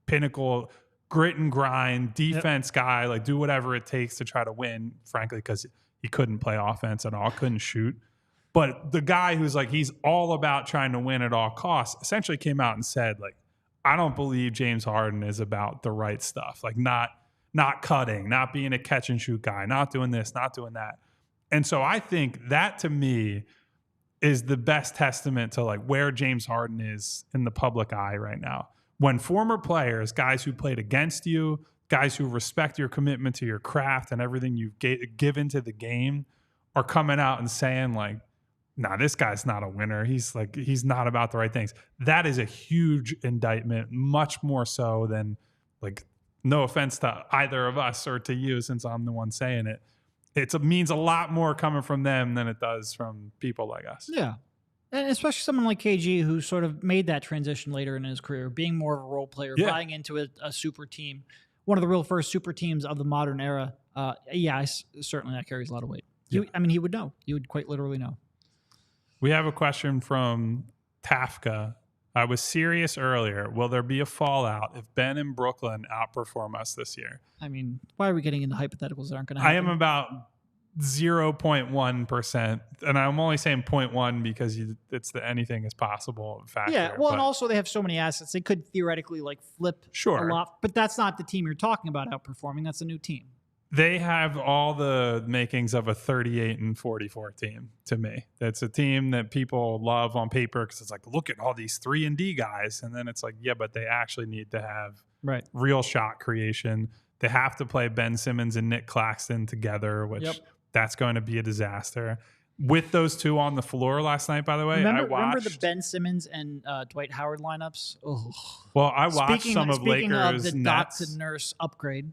pinnacle grit and grind defense guy, like do whatever it takes to try to win, frankly, because he couldn't play offense at all, couldn't shoot. But the guy who's like, he's all about trying to win at all costs, essentially came out and said, like, I don't believe James Harden is about the right stuff, like not cutting, not being a catch and shoot guy, not doing this, not doing that. And so I think that to me is the best testament to like where James Harden is in the public eye right now. When former players, guys who played against you, guys who respect your commitment to your craft and everything you've given to the game, are coming out and saying like, nah, this guy's not a winner. He's not about the right things. That is a huge indictment, much more so than, like, no offense to either of us or to you since I'm the one saying it. It means a lot more coming from them than it does from people like us. Yeah. And especially someone like KG, who sort of made that transition later in his career, being more of a role player, buying into a super team, one of the real first super teams of the modern era. Certainly that carries a lot of weight. He would know. He would quite literally know. We have a question from Tafka. I was serious earlier. Will there be a fallout if Ben and Brooklyn outperform us this year? I mean, why are we getting into hypotheticals that aren't going to happen? I am about 0.1%, and I'm only saying 0.1 because it's the anything is possible factor. Yeah, well, and also they have so many assets. They could theoretically like flip a lot, but that's not the team you're talking about outperforming. That's a new team. They have all the makings of a 38-44 team to me. That's a team that people love on paper because it's like, look at all these 3-and-D guys. And then it's like, yeah, but they actually need to have real shot creation. They have to play Ben Simmons and Nick Claxton together, which that's going to be a disaster. With those two on the floor last night, by the way, remember the Ben Simmons and Dwight Howard lineups? Oh. Well, I watched some of Lakers of the Nets. Dot to Nurse upgrade.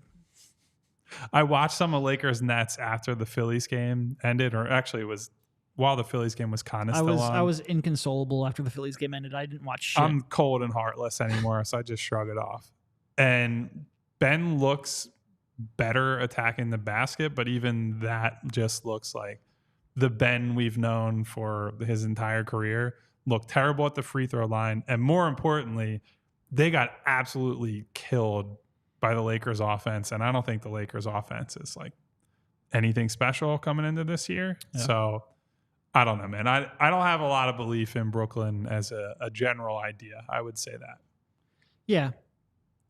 I watched some of Lakers Nets after the Phillies game ended, or actually it was while the Phillies game was kind of still on. I was inconsolable after the Phillies game ended. I didn't watch shit. I'm cold and heartless anymore, so I just shrug it off. And Ben looks better attacking the basket, but even that just looks like the Ben we've known for his entire career. Looked terrible at the free throw line. And more importantly, they got absolutely killed by the Lakers offense. And I don't think the Lakers offense is like anything special coming into this year. Yeah. So I don't know, man. I don't have a lot of belief in Brooklyn as a general idea. I would say that. Yeah.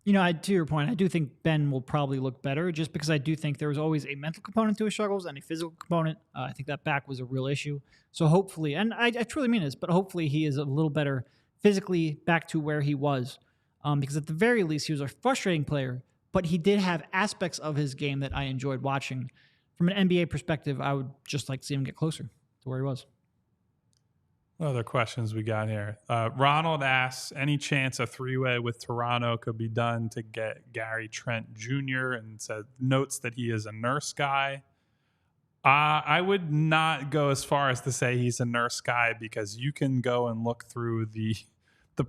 You know, to your point, I do think Ben will probably look better just because I do think there was always a mental component to his struggles and a physical component. I think that back was a real issue. So hopefully, and I truly mean this, but hopefully he is a little better physically back to where he was. Because at the very least, he was a frustrating player, but he did have aspects of his game that I enjoyed watching. From an NBA perspective, I would just like to see him get closer to where he was. What other questions we got here? Ronald asks, any chance a three-way with Toronto could be done to get Gary Trent Jr. and notes that he is a Nurse guy. I would not go as far as to say he's a Nurse guy because you can go and look through the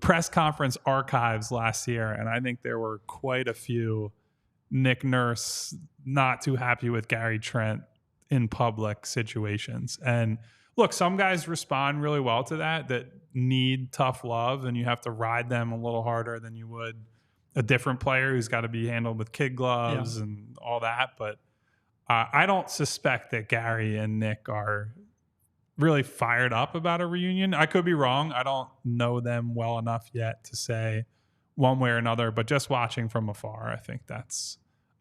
press conference archives last year, and I think there were quite a few Nick Nurse not too happy with Gary Trent in public situations. And look, some guys respond really well to that need tough love, and you have to ride them a little harder than you would a different player who's got to be handled with kid gloves and all that. But I don't suspect that Gary and Nick are really fired up about a reunion. I could be wrong. I don't know them well enough yet to say one way or another, but just watching from afar, I think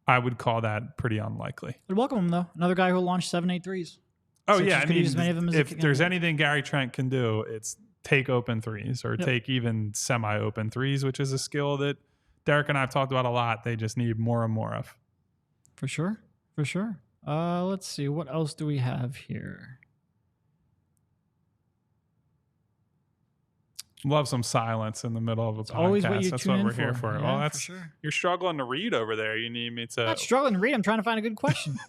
I would call that pretty unlikely. I'd welcome him, though. Another guy who launched 7-8 threes. Oh, yeah. I mean, if there's anything Gary Trent can do, it's take open threes or take even semi-open threes, which is a skill that Derek and I have talked about a lot. They just need more and more of. For sure. For sure. Let's see. What else do we have here? Love some silence in the middle of a podcast. Always what that's what we're here for. Yeah, well, that's for sure. You're struggling to read over there. You need me to. I'm not struggling to read. I'm trying to find a good question.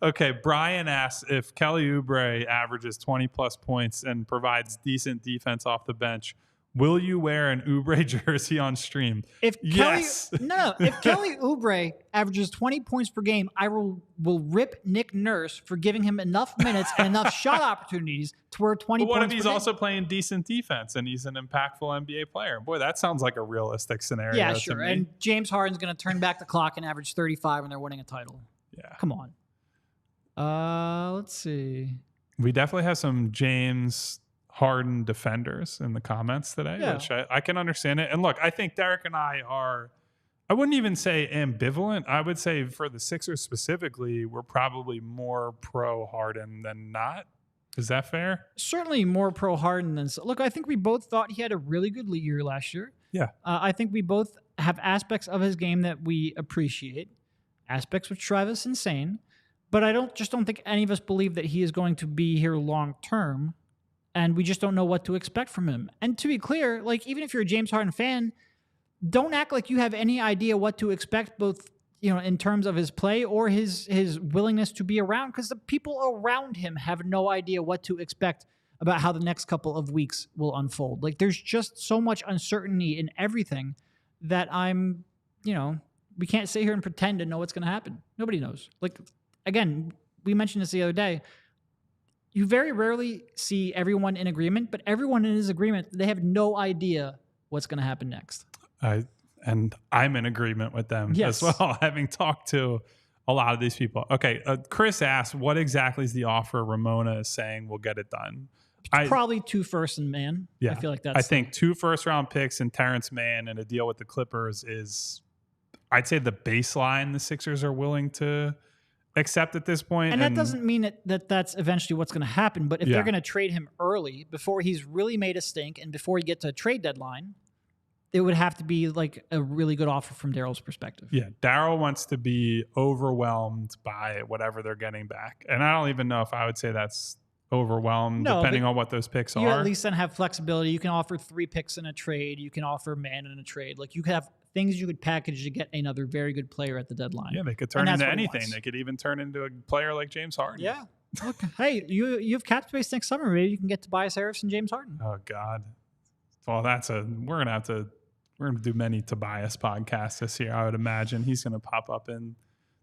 Okay, Brian asks if Kelly Oubre averages 20 plus points and provides decent defense off the bench, Will you wear an Oubre jersey on stream? If yes. If Kelly Oubre averages 20 points per game, I will rip Nick Nurse for giving him enough minutes and enough shot opportunities to where 20 But what points if he's per also game. playing decent defense and he's an impactful NBA player? Boy, that sounds like a realistic scenario. Yeah, to sure. me. And James Harden's going to turn back the clock and average 35 when they're winning a title. Yeah. Come on. Let's see. We definitely have some James Harden defenders in the comments today, Yeah. which I can understand it. And look, I think Derek and I wouldn't even say ambivalent. I would say for the Sixers specifically, we're probably more pro Harden than not. Is that fair? Certainly more pro Harden than so. Look, I think we both thought he had a really good year last year. Yeah. I think we both have aspects of his game that we appreciate, aspects which drive us insane. But I don't think any of us believe that he is going to be here long term. And we just don't know what to expect from him. And to be clear, like even if you're a James Harden fan, don't act like you have any idea what to expect, both in terms of his play or his willingness to be around, because the people around him have no idea what to expect about how the next couple of weeks will unfold. Like there's just so much uncertainty in everything that we can't sit here and pretend to know what's going to happen. Nobody knows. Like again, we mentioned this the other day. You very rarely see everyone in agreement, but everyone in his agreement, they have no idea what's going to happen next. And I'm in agreement with them Yes. as well, having talked to a lot of these people. Okay, Chris asked, what exactly is the offer Ramona is saying will get it done? Probably 2 first and man. Yeah, I feel like that's... I think 2 first-round picks and Terrence Mann and a deal with the Clippers is, I'd say, the baseline the Sixers are willing to accept at this point. And that doesn't mean that's eventually what's going to happen. But if Yeah. they're going to trade him early, before he's really made a stink and before he gets to a trade deadline, it would have to be like a really good offer from Daryl's perspective. Yeah, Daryl wants to be overwhelmed by whatever they're getting back. And I don't even know if I would say that's overwhelmed, depending on what those picks you are. at least then have flexibility. You can offer 3 picks in a trade. You can offer man in a trade. Like you could have things you could package to get another very good player at the deadline. Yeah, they could turn into anything. They could even turn into a player like James Harden. Yeah. Look, hey, you have cap space next summer. Maybe you can get Tobias Harris and James Harden. Oh God. Well, we're gonna do many Tobias podcasts this year. I would imagine he's gonna pop up in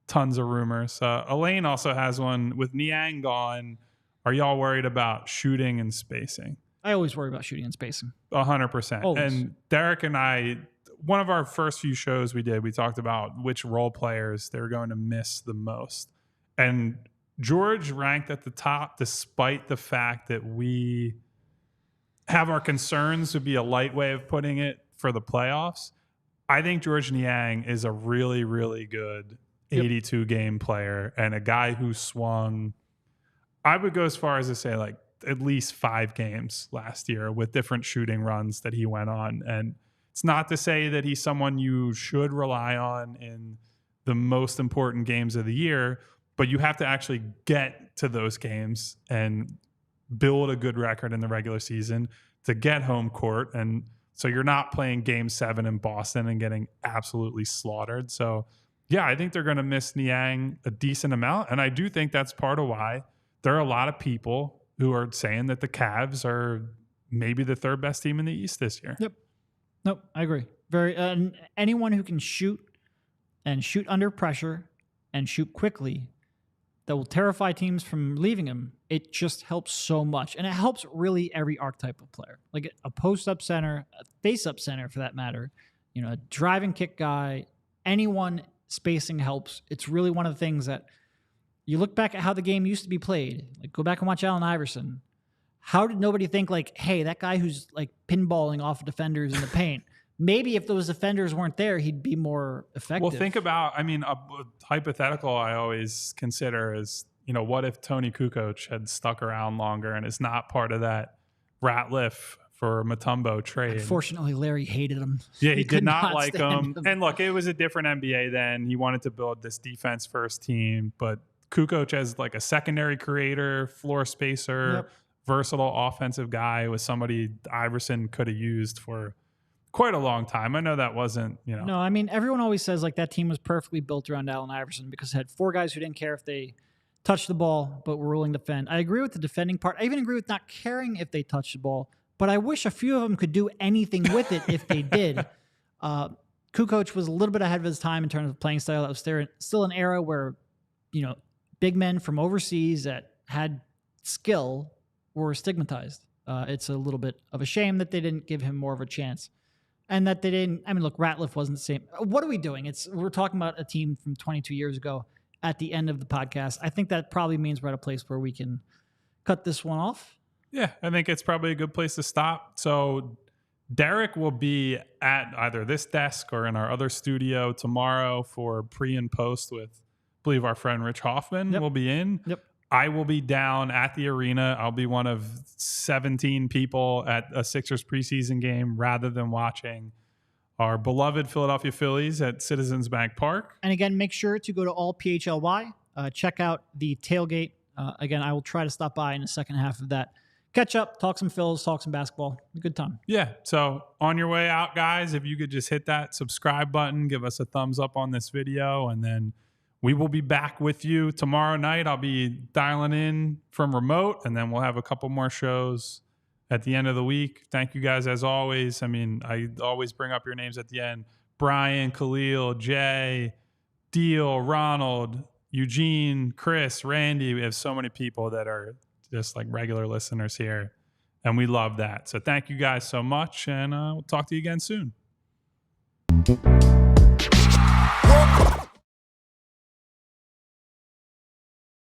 tons of rumors. Elaine also has one with Niang gone. Are y'all worried about shooting and spacing? I always worry about shooting and spacing. 100%. And Derek and I, one of our first few shows we did, we talked about which role players they're going to miss the most. And George ranked at the top, despite the fact that we have our concerns, would be a light way of putting it, for the playoffs. I think George Niang is a really, really good 82-game player and a guy who swung, I would go as far as to say, like, at least 5 games last year with different shooting runs that he went on. And it's not to say that he's someone you should rely on in the most important games of the year, but you have to actually get to those games and build a good record in the regular season to get home court. And so you're not playing game 7 in Boston and getting absolutely slaughtered. So yeah, I think they're going to miss Niang a decent amount. And I do think that's part of why there are a lot of people who are saying that the Cavs are maybe the 3rd best team in the East this year. Yep. Nope, I agree. Anyone who can shoot and shoot under pressure and shoot quickly that will terrify teams from leaving him, it just helps so much. And it helps really every archetype of player. Like a post-up center, a face-up center for that matter, a drive and kick guy, anyone spacing helps. It's really one of the things that you look back at how the game used to be played. Like go back and watch Allen Iverson. How did nobody think like, hey, that guy who's like pinballing off of defenders in the paint, maybe if those defenders weren't there, he'd be more effective. Well, think about, a hypothetical I always consider is, what if Tony Kukoc had stuck around longer and is not part of that Ratliff for Mutombo trade? Unfortunately, Larry hated him. Yeah, he did not like him. And look, it was a different NBA then. He wanted to build this defense first team, but Kukoc as like a secondary creator, floor spacer, versatile offensive guy was somebody Iverson could have used for quite a long time. I know that wasn't, No, everyone always says like that team was perfectly built around Allen Iverson because it had 4 guys who didn't care if they touched the ball but were willing to defend. I agree with the defending part. I even agree with not caring if they touched the ball, but I wish a few of them could do anything with it if they did. Kukoc was a little bit ahead of his time in terms of playing style. That was still an era where, big men from overseas that had skill were stigmatized. It's a little bit of a shame that they didn't give him more of a chance. And that they didn't, look, Ratliff wasn't the same. What are we doing? We're talking about a team from 22 years ago at the end of the podcast. I think that probably means we're at a place where we can cut this one off. Yeah, I think it's probably a good place to stop. So Derek will be at either this desk or in our other studio tomorrow for pre and post with, I believe, our friend Rich Hoffman will be in. Yep. I will be down at the arena. I'll be one of 17 people at a Sixers preseason game rather than watching our beloved Philadelphia Phillies at Citizens Bank Park. And again, make sure to go to all PHLY. Check out the tailgate. Again, I will try to stop by in the second half of that. Catch up, talk some Phils, talk some basketball. A good time. Yeah. So on your way out, guys, if you could just hit that subscribe button, give us a thumbs up on this video, and then we will be back with you tomorrow night. I'll be dialing in from remote, and then we'll have a couple more shows at the end of the week. Thank you guys as always. I always bring up your names at the end. Brian, Khalil, Jay, Deal, Ronald, Eugene, Chris, Randy. We have so many people that are just like regular listeners here, and we love that. So thank you guys so much, and we'll talk to you again soon.